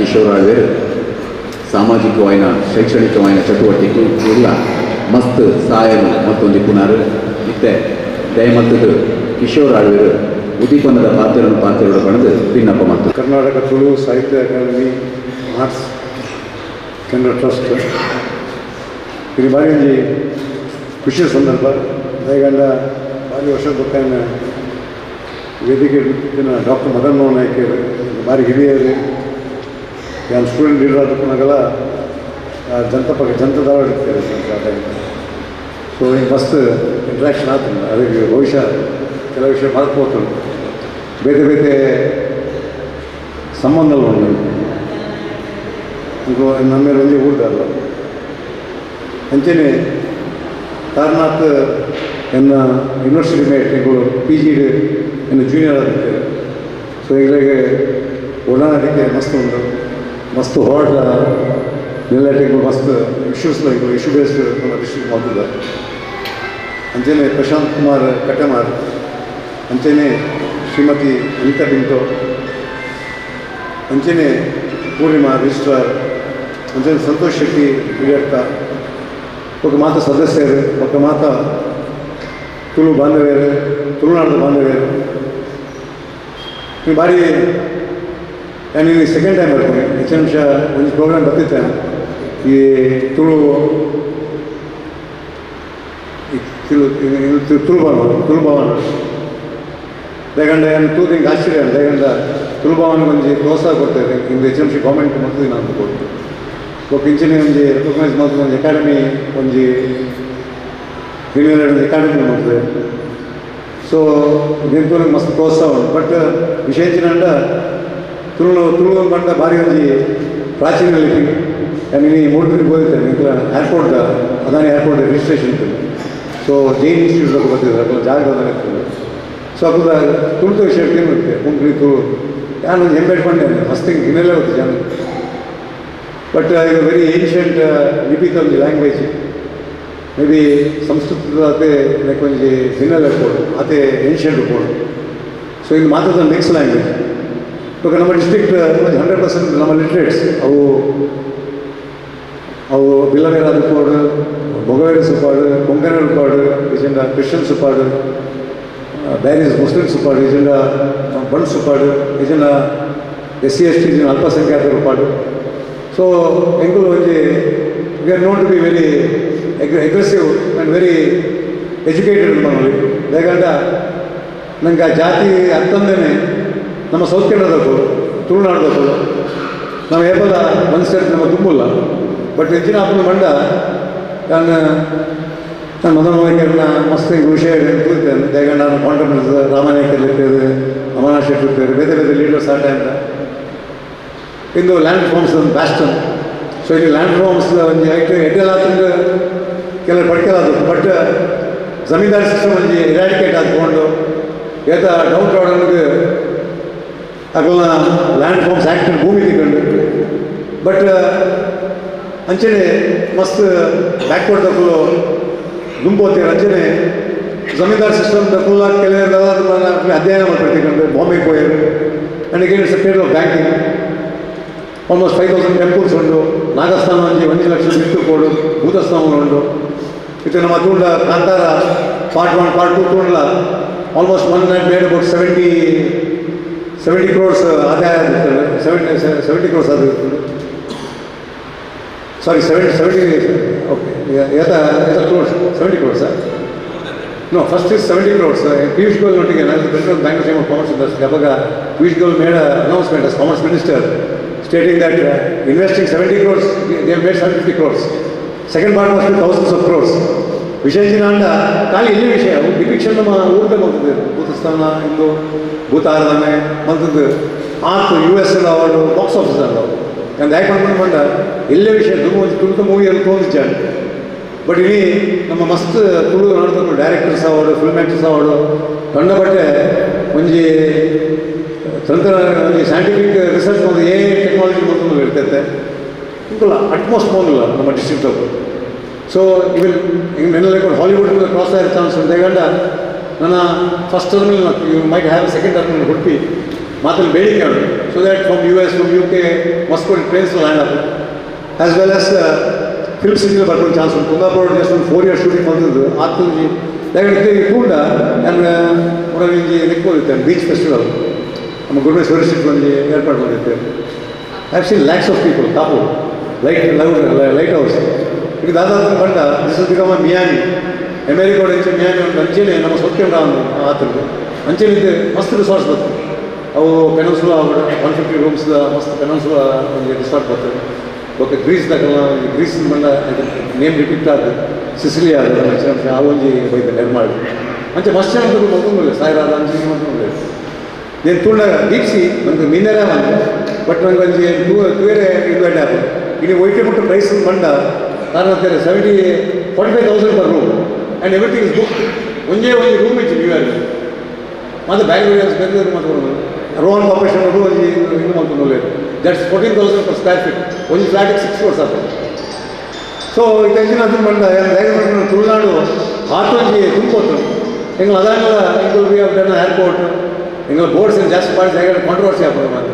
S1: ಕಿಶೋರ್ ಆಳ್ವೇರು ಸಾಮಾಜಿಕವಾಯಿನ ಶೈಕ್ಷಣಿಕವಾಯಿನ ಚಟುವಟಿಕೆ ಇಲ್ಲ ಮಸ್ತ್ ಸಾಯನು ಮತ್ತೊಂದು ಪುನರ್ ಇತ್ತೆ ದಯಮತ್ತದು ಕಿಶೋರ್ ಆಳ್ವೇರು ಉದ್ದೀಪನದ ಪಾತ್ರಗಳು ಪಡೆದು ಭಿನ್ನಪ್ಪ ಮತ್ತು
S4: ಕರ್ನಾಟಕ ತುಳು ಸಾಹಿತ್ಯ ಅಕಾಡೆಮಿ ಆರ್ಟ್ಸ್ ಕನ್ನಡ ಟ್ರಸ್ಟ್ ಇದು ಭಾರಿ ಒಂದು ಖುಷಿಯ ಸಂದರ್ಭ ದಯಗಂಡ ಭಾರಿ ವರ್ಷದ ಗೊತ್ತಾಗ ವೇದಿಕೆ ಡಾಕ್ಟರ್ ಮದನ್ ಮೋಹನ್ ನಾಯ್ಕರು ಭಾರಿ ಹಿರಿಯರು ನಾನು ಸ್ಟೂಡೆಂಟ್ ಲೀಡರ್ ಆದಕ್ಕೂನಾಗಲ್ಲ ಜನತಾದಳ ಇರ್ತಾರೆ ಸೊ ಈಗ ಮಸ್ತ್ ಇಂಟ್ರಾಕ್ಷನ್ ಆಗ್ತದೆ ಅದಕ್ಕೆ ಬಹುಶಃ ಕೆಲವು ವಿಷಯ ಮರೆತು ಬೇರೆ ಬೇರೆ ಸಂಬಂಧಗಳು ಉಂಟು ಇಂಕೋ ನಮ್ಮ ಒಂದೇ ಊರ್ದಲ್ಲ ಅಂಚೆನೆ ತಾರನಾಥ್ ಎನ್ನ ಯೂನಿವರ್ಸಿಟಿ ಮೇಟ್ ಇಂಕೋ ಪಿ ಜಿ ಎನ್ನ ಜೂನಿಯರ್ ಆದಿತ್ತೆ ಸೊ ಇದ್ರಾಗೆ ಒಡನಾಡಿಕೆ ಮಸ್ತ್ ಉಂಟು ಮಸ್ತ್ ಹೊರಟ ನಿಲ್ಲಟಿಗೆ ಮಸ್ತ್ ಇಶ್ಯೂಸ್ಲ ಇಶ್ಯೂ ಬೇಸ್ಡ್ ನಮ್ಮ ಡಿಸ್ಟ್ರಿಕ್ಟ್ ಮಾಡ್ತದೆ ಅಂಚೆನೆ ಪ್ರಶಾಂತ್ ಕುಮಾರ್ ಕಟಮಾರ್ ಅಂಚೆನೆ ಶ್ರೀಮತಿ ಅನಿತಾ ಪಿಂಟೋ ಅಂಚೆನೆ ಪೂರ್ಣಿಮಾ ರಿಜಿಸ್ಟ್ರಾರ್ ಅಂಚೆನೆ ಸಂತೋಷ್ ಶೆಟ್ಟಿ ಹಿರಿಯರ್ತ ఒక ಮಾತ ಸದಸ್ಯರು ఒక ಮಾತ ತುಳು ಬಾಂಧವ್ಯರು ತುಳುನಾಡು ಬಾಂಧವ್ಯರು ನೀವು ಭಾರಿ ನಾನು ಇಲ್ಲಿ ಸೆಕೆಂಡ್ ಟೈಮ್ ಬರ್ತೀನಿ ಹೆಚ್ಚಿನ ನಿಮಿಷ ಒಂದು ಪ್ರೋಗ್ರಾಮ್ ಬರ್ತಿದ್ದೇನೆ ಈ ತುಳು ತುಳುಭವನ ದಯಗಂಡ ಏನು ತೂದು ಹಿಂಗೆ ಆಶ್ಚರ್ಯ ದಯಗಂಡ ತುಳುಭವನ ಒಂದು ಪ್ರೋತ್ಸಾಹ ಕೊಡ್ತೇವೆ ಇಂದು ಹೆಚ್ಚಿನ ನಿಮಿಷ ಕಾಮೆಂಟ್ ಮಾಡ್ತೀವಿ ನಾನು ಕೊಡ್ತೀನಿ ఒక ఇంచనే ಒಂದು ರಿಕಗ್ನೈಸ್ ಮಾಡ್ತದೆ ಒಂದು ಅಕಾಡೆಮಿ ಒಂದು ಹಿರಿಯರ ಒಂದು ಅಕಾಡೆಮಿ ಮಾಡ್ತದೆ ಸೊ దీంతో మస్తు ప్రోత్సాహం బట్ విశేషించిన ತುಳು ಬಂದ ಭಾರಿ ಒಂದು ಪ್ರಾಚೀನ ಲಿಪಿ ನಾನು ಈ 3 ದಿನ ಹೋಗಿರ್ತೇನೆ ಈಗ ಏರ್ಪೋರ್ಟ್ ಅದಾನಿ ಏರ್ಪೋರ್ಟ್ ರಿಜಿಸ್ಟ್ರೇಷನ್ ಇರ್ತದೆ ಸೊ ಜೈನ್ ಇನ್ಸ್ಟಿಟ್ಯೂಟ್ಗೆ ಬರ್ತಿದ್ದಾರೆ ಅక్కడ ಜಾಗದಾಗ ಇರ್ತದೆ ಸೊ ಅದ್ರ ತುಳಿದ ವಿಷಯ ಕೇಳಿರುತ್ತೆ ಕುಂಕ್ರಿ ತುಳು ನಾನೊಂದು ಎಂಬೆಡ್ ಬಂದೆ ಮಸ್ತ್ ಹಿನ್ನೆಲೆ ಹೋಗ್ತದೆ ಜನ ಬಟ್ ಇದು ವೆರಿ ಏನ್ಷಿಯಂಟ್ ಲಿಪಿತ ಒಂದು ಲ್ಯಾಂಗ್ವೇಜ್ ಮೇ ಬಿ ಸಂಸ್ಕೃತದ ಅದೇ ಲೈಕ್ ಒಂದು ಹಿನ್ನೆಲೆ ಇರ್ಬೋದು ಅದೇ ಏನ್ಷಿಯಂಟ್ ಇರ್ಬೋದು ಸೊ ಇದು ಮಾತಾಡೋದು ಮಿಕ್ಸ್ ಲ್ಯಾಂಗ್ವೇಜ್ ಇವಾಗ ನಮ್ಮ ಡಿಸ್ಟ್ರಿಕ್ಟ್ 100% ನಮ್ಮ ಲಿಟ್ರೇಟ್ಸ್ ಅವು ಬಿಲ್ಲವೇರ ಉಪ್ಪಾಡು ಬೊಗವೇರಸ್ ಉಪ್ಪಾಡು ಕೊಂಕಣ ಉಪ್ಪಾಡು ಇಜೆಂಡ ಕ್ರಿಶ್ಚಿಯನ್ಸ್ ಉಪ್ಪಾಡು ಬ್ಯಾರೀಸ್ ಮುಸ್ಲಿಮ್ಸ್ ಉಪ್ಪಾಡು ಇಜೆಂಡ ಬಂಡ್ಸ್ ಉಪ್ಪಾಡು ಇಜೆಂಡ SC ST ಅಲ್ಪಸಂಖ್ಯಾತರ ಉಪ್ಪಾಡು ಸೊ ಎಂಕುಲು ಒಂದು we are not to be very aggressive and very educated ನಮ್ಮಲ್ಲಿ ಯಾಕಂದ್ರೆ ನಂಗೆ ಆ ಜಾತಿ ಅರ್ಥಂದೇ ನಮ್ಮ ಸೌತ್ ಕನ್ನಡದಕ್ಕೂ ತುಳುನಾಡದಕ್ಕೂ ನಾವು ಹೇಬಲ್ಲ ಒಂದು ಸೈಡ್ ನಮ್ಮ ತುಂಬಲ್ಲ ಬಟ್ ಹೆಚ್ಚಿನ ಅಪ್ಪನ ಮಂಡ ನಾನು ಮದನ ಮೋಹಕರನ್ನ ಮಸ್ತ್ ವಿಷಯ ಕೂರ್ತೇನೆ ಯಾಕಂದ್ರೆ ನಾನು ಕಾಂಟ್ರಪ್ರಸ್ ರಾಮನಾಯ್ಕರ್ ಇರ್ತೇವೆ ಅಮರನಾಥ್ ಶೆಟ್ಟಿ ಇರ್ತೇವೆ ಬೇರೆ ಬೇರೆ ಲೀಡರ್ಸ್ ಆ ಟೈಮ್ದ ಇಂದು ಲ್ಯಾಂಡ್ ಫಾರ್ಮ್ಸ್ ಒಂದು ಬ್ಯಾಸ್ಟನ್ ಸೊ ಇಲ್ಲಿ ಲ್ಯಾಂಡ್ ಫಾರ್ಮ್ಸ್ ಒಂದು ಎಡ್ಡೆಲ್ಲಾತಂದ್ರೆ ಕೆಲವು ಪಡ್ಕೆಲಾದ್ರು ಬಟ್ ಜಮೀನ್ದಾರಿ ಸಿಸ್ಟಮ್ ಒಂದು ಇರಾಡಿಕೇಟ್ ಆದ್ಕೊಂಡು ಏತ ಡೌಟ್ ಆಡೋನಿಗೆ ಅಗಲ್ನ ಲ್ಯಾಂಡ್ ಫಾರ್ಮ್ಸ್ ಆ್ಯಕ್ಟ್ ಭೂಮಿ ತಿಳ್ಕೊಂಡು ಬಟ್ ಅಂಚನೆ ಮಸ್ತ್ ಬ್ಯಾಕ್ವರ್ಡ್ ತಗೊಳ್ಳೋ ಗುಂಪೋತೀರ ಅಂಚನೆ ಜಮೀನ್ದಾರ್ ಸಿಸ್ಟಮ್ ತಗೊಳ್ಳ ಕೆಲವರು ಅಧ್ಯಯನ ಮಾಡ್ತಿಕೊಂಡು ಬಾಂಬೆಗೆ ಹೋಯರು and again it's a period of banking almost 5,000 temples ಉಂಟು ನಾಗಸ್ಥಾನ ಒಂದು 1 ಲಕ್ಷ ಮಿತ್ತು ಕೋಡು ಭೂತಸ್ಥಾನಗಳು ಉಂಟು ಇದು ನಮ್ಮ ತೂಂಡ ಕಾಂತಾರ ಪಾರ್ಟ್ 1 ಪಾರ್ಟ್ 2 ತೂಂಡ್ಲ almost 1 night made about 70 crores ಆದಾಯ ಆಗಿರ್ತದೆ 70 crores ಅದು sorry 70 okay crores 70 crores no first is 70 crores Piyush Goyal ನೊಟ್ಟಿಗೆ ನಾನು president bank of commerce industry ಅವಾಗ Piyush Goyal made announcement as commerce minister stating that investing 70 crores, they have made 750 crores. Second part was thousands of crores. ವಿಶೇಷಿನ ಅಂಡ ಖಾಲಿ ಇಲ್ಲಿ ವಿಷಯ depiction ನಮ್ಮ ಊರ್ದ ಬಂತದ್ದು ಭೂತಸ್ಥಾನ ಇಂದು ಭೂತ ಆರಾಧನೆ ಬಂತದ್ದು ಆತು US ಅವಾರ್ಡು ಬಾಕ್ಸ್ ಆಫೀಸ್ ಅಲ್ಲ ನಾನು ಯಾಕೆ ಮಾಡ್ಕೊಂಡು ಬಂದ ಎಲ್ಲೇ ವಿಷಯ ತುಳಿದ ಮೂವಿಯಲ್ಲಿ ತೋರಿಸ್ತಾರೆ ಬಟ್ ಇಲ್ಲಿ ನಮ್ಮ ಮಸ್ತ್ ತುಳು ನೋಡ್ಕೊಂಡು directors award film actors award ಕಂಡಪಟ್ಟೆ ಒಂಜಿ ತಂತ್ರಜ್ಞಾನ ಸೈಂಟಿಫಿಕ್ ರಿಸರ್ಚ್ ಒಂದು ಟೆಕ್ನಾಲಜಿ ಮೊದಲು ಇರ್ತೈತೆ ಇಂಕಲ್ಲ ಅಟ್ಮೋಸ್ಟ್ ಮೊದಲ ನಮ್ಮ ಡಿಸ್ಟ್ರಿಕ್ಟಲ್ಲಿ ಸೊ ಇವನ್ ಈಗ ನೆನ್ನೆಲ್ಲ ಹಾಲಿವುಡ್ ಕ್ರಾಸ್ ಆಗಿ ಚಾನ್ಸ್ ಅಂತ ಹೇಗಂಡ ನನ್ನ ಫಸ್ಟ್ ಟರ್ಮಿಲ್ ಯು ಮೈಟ್ ಹ್ಯಾವ್ ಸೆಕೆಂಡ್ ಟರ್ಮಿಲ್ ಹುಡುಕಿ ಮಾತಲ್ಲಿ ಬೇಡಿಕೆ ಉಂಟು so that from US from UK must ಕೊಟ್ಟು ಟ್ರೈನ್ಸ್ ಲ್ಯಾಂಡ್ ಆಗುತ್ತೆ ಆ್ಯಸ್ ವೆಲ್ ಆಸ್ ಫಿಲ್ಮ್ ಸಿಟಿಲಿ ಬರ್ಕೊಂಡು ಚಾನ್ಸ್ ಉಂಟು ಕುಂದಾಪುರ ಜಸ್ಟ್ ಒಂದು 4 years ಶೂಟಿಂಗ್ ಬಂದಿದ್ದು ಆತಲ್ಲಿ ಕೂಡ ನಾನು ಒಂಜಿ ನೆಕ್ಕೋದಿರ್ತೇನೆ ಬೀಚ್ ಫೆಸ್ಟಿವಲ್ ನಮ್ಮ ಗುರುಮೇಶ್ ವರಿಷ್ಠ ಒಂದು ಏರ್ಪಾಡು ಮಾಡಿರ್ತೇವೆ. I have seen lakhs of people Kapu light house ಇದು ದಾದಾದ ಬಂಡ ದಿಸ್ ಇಸ್ ಬಿಕಮ್ ಮಿಯಾಮಿ ಅಮೇರಿಕಾದ ಹೆಚ್ಚು ಮಿಯಾಮಿ ಒಂದು ಅಂಚೆನೆ ನಮ್ಮ ಸೊತ್ಕೊಂಡ ಆತದ್ದು ಅಂಚೆನಿದ್ದು ಮಸ್ತ್ ರಿಸಾರ್ಟ್ಸ್ ಬರ್ತದೆ. ಅವು ಪೆನನ್ಸುಲಾ 150 ರೂಮ್ಸ್ ಮಸ್ತ್ ಪೆನನ್ಸುಲಾ ಒಂದು ರಿಸಾರ್ಟ್ ಬರ್ತದೆ. ಓಕೆ ಗ್ರೀಸ್ದಾಗೆಲ್ಲ ಗ್ರೀಸ್ ಬಂಡ ನೇಮ್ ರಿಪೀಟ್ ಆದ ಸಿಸಿಲಿ ಆದ ಆ ಒಂಜಿ ಬೈದ ನಿರ್ಮಾಣ ಅಂಚೆ ಮಸ್ತ್ ಜನ ಮಗುಂಗಿಲ್ಲ ಸಾಯಿರಾದ ಅಂಚೆ ಮಗುಂಗಿಲ್ಲ నేను చూడ దీప్సి మనకు మీనరా బట్ మనకు కొంచెం టూరే ఇన్వైట్ ఆపు ఇది వైట్ ముట్టు ప్రైస్ మండ కారణ 45,000 per room and everything is book ಒಂದೇ ಒಂದು ರೂಮ್ ಇತ್ತು ನ್ಯೂ ಇಯರ್ ಮತ್ತು ಬ್ಯಾಂಗ್ಳೂರು ಬೆಂಗಳೂರು ಮಾತ್ರ ರೋಹನ್ ಕಾರ್ಪೊರೇಷನ್ ಅವರು ಒಂದು ಇನ್ನೂ ಮಾಡ್ಕೊಂಡು ದಟ್ಸ್ 14,000 per square feet ಒಂದು ಫ್ಲಾಟಿಗೆ 6 crores ಆಗ್ತದೆ. ಸೊ ಇದು ಹೆಚ್ಚಿನ ಅದು ಮಂಡ ದಯಮಾಡಿ ತುಳುನಾಡು ಆತೊಂಜಿ ತುಂಬೋದು ಎಂಗಳು ಅದಾಗಲ್ಲ ಇಂಗಳು ವಿ ಹ್ಯಾವ್ ಡನ್ ಏರ್ಪೋರ್ಟ್ ಎಂಗಳು ಬೋರ್ಡ್ಸ್ ಜಾಸ್ತಿ ಮಾಡಿ ಕಾಂಟ್ರವರ್ಸಿ ಆಗ್ಬೋದು ಮಾತ್ರ.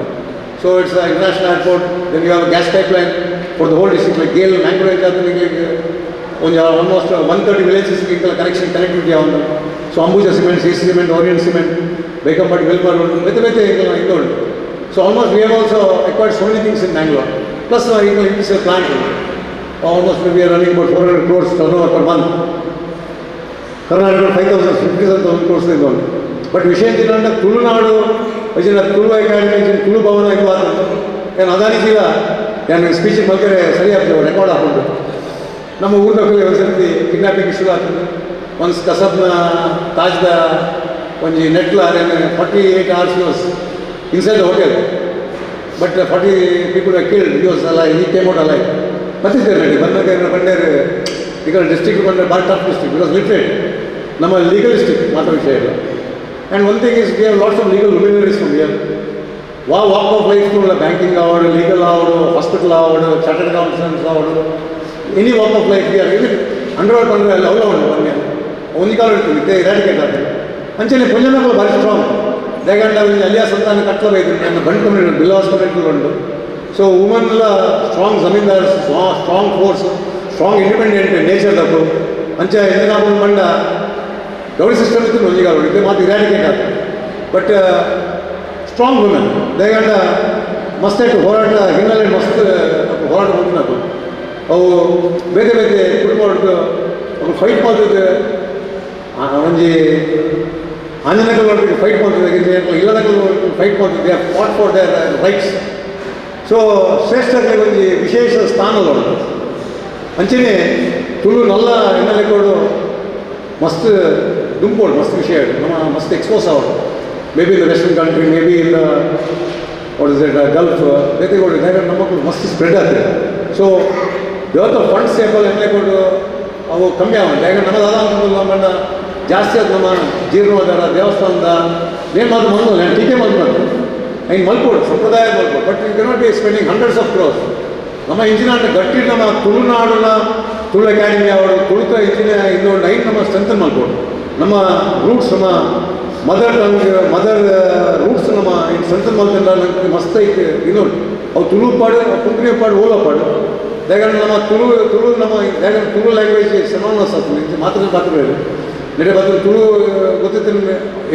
S4: So it's international airport then you have gas pipeline for the whole district like GAIL Mangalore ಆದ್ರೆ ಒಂದು ಆಲ್ಮೋಸ್ಟ್ 130 ವಿಲೇಜಸ್ಗೆ ಇಂಕಲ್ಲ ಕನೆಕ್ಟಿವಿಟಿ ಅವನು. ಸೊ ಅಂಬುಜಾ ಸಿಮೆಂಟ್, ಸಿ ಸಿಮೆಂಟ್, ಓರಿಯಂಟ್ ಸಿಮೆಂಟ್, ಬೇಕಂಪಟ್ಟಿ, ವೆಲ್ಪಾರ್ ಬೇತೆ ಬೇತೆ ಇಂದು ಉಂಟು. So almost we have also acquired so many things in Bangalore plus ಇಂದು industrial plant almost we are running about 400 crores turnover per month. Karnataka 5,000 crores ಇದು ಉಂಟು. ಬಟ್ ವಿಷಯ ಏನಂದ್ರೆ ತುಳುನಾಡು ತುಳು ಅಕಾಡೆಮಿ ತುಳು ಭವನ ಇದು ಆಗ್ತದೆ ಏನು ಅದಾನಿಸಿಲ್ಲ ನಾನು ಸ್ಪೀಚಿಗೆ ಬಗ್ಗೆ ಸರಿಯಾಗಿ ರೆಕಾರ್ಡ್ ಹಾಕೊಂಡು ನಮ್ಮ ಊರಿನಲ್ಲಿ ಒಂದು ಸರ್ತಿ ಕಿಡ್ನಾಪಿಂಗ್ ಶುರು ಆಗ್ತದೆ. ಒಂದು ಕಸಬ್ನ ತಾಜ್ದ ಒಂದು ನೆಟ್ಲ 48 hours was inside the hotel. But 40 people were killed. He was alive. He came out alive. What is there? Because district was a tough district. It was literate. ನಮ್ಮ legalistic ಮಾತ್ರ ವಿಷಯ ಇಲ್ಲ. And one thing is we have lots of legal luminaries from here. Walk of life banking ಆವಡು, legal ಆವಡು, hospital ಆವಡು, chartered accountants ಆವಡು, any walk of life we are even underworld ಬಂದರೆ ಅಲ್ಲಿ ಅವಲ ಉಂಟು ಬನ್ನಿ ಒಂದು ಕಾಲ ಇರ್ತದೆ ಇರಾಡಿಕೇಟ್ ಆಗ್ತದೆ ಅಂಚನೆ ಪುಂಜನಗಳು ಭಾರಿ ಸ್ಟ್ರಾಂಗ್ ದೇಗಂಡ ಅಲ್ಲಿಯ ಸಂತಾನ ಕಟ್ಟಬೇಕು ನನ್ನ ಬಂಡ್ ಕಮ್ಯುನಿಟಿ ಬಿಲಾಸ್ ಕಮ್ಯುನಿಟಿ ಉಂಟು. ಸೊ ವುಮನ್ ಎಲ್ಲ strong zamindars, strong force, strong independent nature ತಪ್ಪು ಅಂಚ ಎಂದಿನ ಮಂಡ ಗೌರಿ ಸಿಸ್ಟಮ್ ಇತ್ತು ಒಂಜಿಗಾಲ ಹೊಡಿತು ಮಾತು ಇರಾಡಿಕೇಟ್ ಆಗ್ತದೆ. ಬಟ್ ಸ್ಟ್ರಾಂಗ್ ವುಮೆನ್ ದೇಗಂಡ ಮಸ್ತ್ ಹೋರಾಟ ಹಿನ್ನೆಲೆ ಮಸ್ತ್ ಹೋರಾಟ ಹೋಗ್ಬೇಕು. ಅವು ಬೇರೆ ಬೇರೆ ಕುಟುಂಬ ಅವ್ರು ಫೈಟ್ ಮಾಡ್ತಿದ್ದೆ ಒಂಜಿ ಆಂಜನೇಯಗಳು ಫೈಟ್ ಮಾಡ್ತಿದ್ದೆ, ಇಲ್ಲದಕ್ಕೂ ಫೈಟ್ ಮಾಡ್ತಿದ್ದೆ, fought for their rights. So ಶ್ರೇಷ್ಠರಿಗೆ ಒಂದು ವಿಶೇಷ ಸ್ಥಾನಗಳು ಅಂಚನೆ ತುಳು ನಲ್ಲ ಹಿನ್ನೆಲೆಗಳು ಮಸ್ತ್ ದುಂಪೋಡು ಮಸ್ತ್ ವಿಷಯ ನಮ್ಮ ಮಸ್ತ್ ಎಕ್ಸ್ಪೋಸ್ ಆಗೋದು. Maybe in the western country, maybe in the what is it Gulf ಬೇತೆಗಳು ನಮ್ಮ ಮಕ್ಕಳು ಮಸ್ತ್ ಸ್ಪ್ರೆಡ್ ಆಗ್ತದೆ. ಸೊ ಇವತ್ತು ಫಂಡ್ಸ್ ಸೇಬಲ್ ಎಣ್ಣೆಕೊಂಡು ಅವು ಕಮ್ಮಿ ಆಗುತ್ತೆ. ಯಾಕಂದ್ರೆ ನಮ್ಮದು ಅದಾದ ಜಾಸ್ತಿ ಅದು ನಮ್ಮ ಜೀರ್ಣೋದ್ಧಾರ ದೇವಸ್ಥಾನದ ಏನು ಮಾತು ಮಣ್ಣು ನಾನು ಟೀಕೆ ಮಾಡ್ಬೋದು ಹಿಂಗೆ ಮಲ್ಕೊಡು ಸಂಪ್ರದಾಯ ಮಲ್ಕೊಡು. But you cannot be spending hundreds of crores. ನಮ್ಮ ಇಂಜಿನ ಗಟ್ಟಿ ನಮ್ಮ ತುಳುನಾಡಿನ ತುಳು ಅಕಾಡೆಮಿ ಅವರು ತುಳುಕ ಇಂಜಿನ ಇನ್ನೊಂದು ಐದು ನಮ್ಮ ಸ್ಟ್ರೆಂಥನ್ ಮಾಡ್ಕೊಡು. ನಮ್ಮ ರೂಟ್ಸ್ ನಮ್ಮ ಮದರ್ ಟಂಗ್ ಮದರ್ ರೂಟ್ಸ್ ನಮ್ಮ ಇನ್ನು ಸ್ಟ್ರೆಂಥನ್ ಮಾಡ್ಕೊಂಡ ನಂಗೆ ಮಸ್ತ್ ಐತೆ ಇನ್ನೊಂದು ಅವು ತುಳು ಪಾಡು ಕುಂಕಣಿ ಪಾಡು ಓಲೋ ಪಾಡು ಯಾಕಂದ್ರೆ ನಮ್ಮ ತುಳು ನಮ್ಮ ಯಾಕಂದ್ರೆ ತುಳು ಲ್ಯಾಂಗ್ವೇಜ್ ಸಮಾನಸ್ ಆಗ್ತದೆ ಮಾತಾಡೋದು ನೆರೆ ಬದಲು ತುಳು ಗೊತ್ತಿತ್ತು.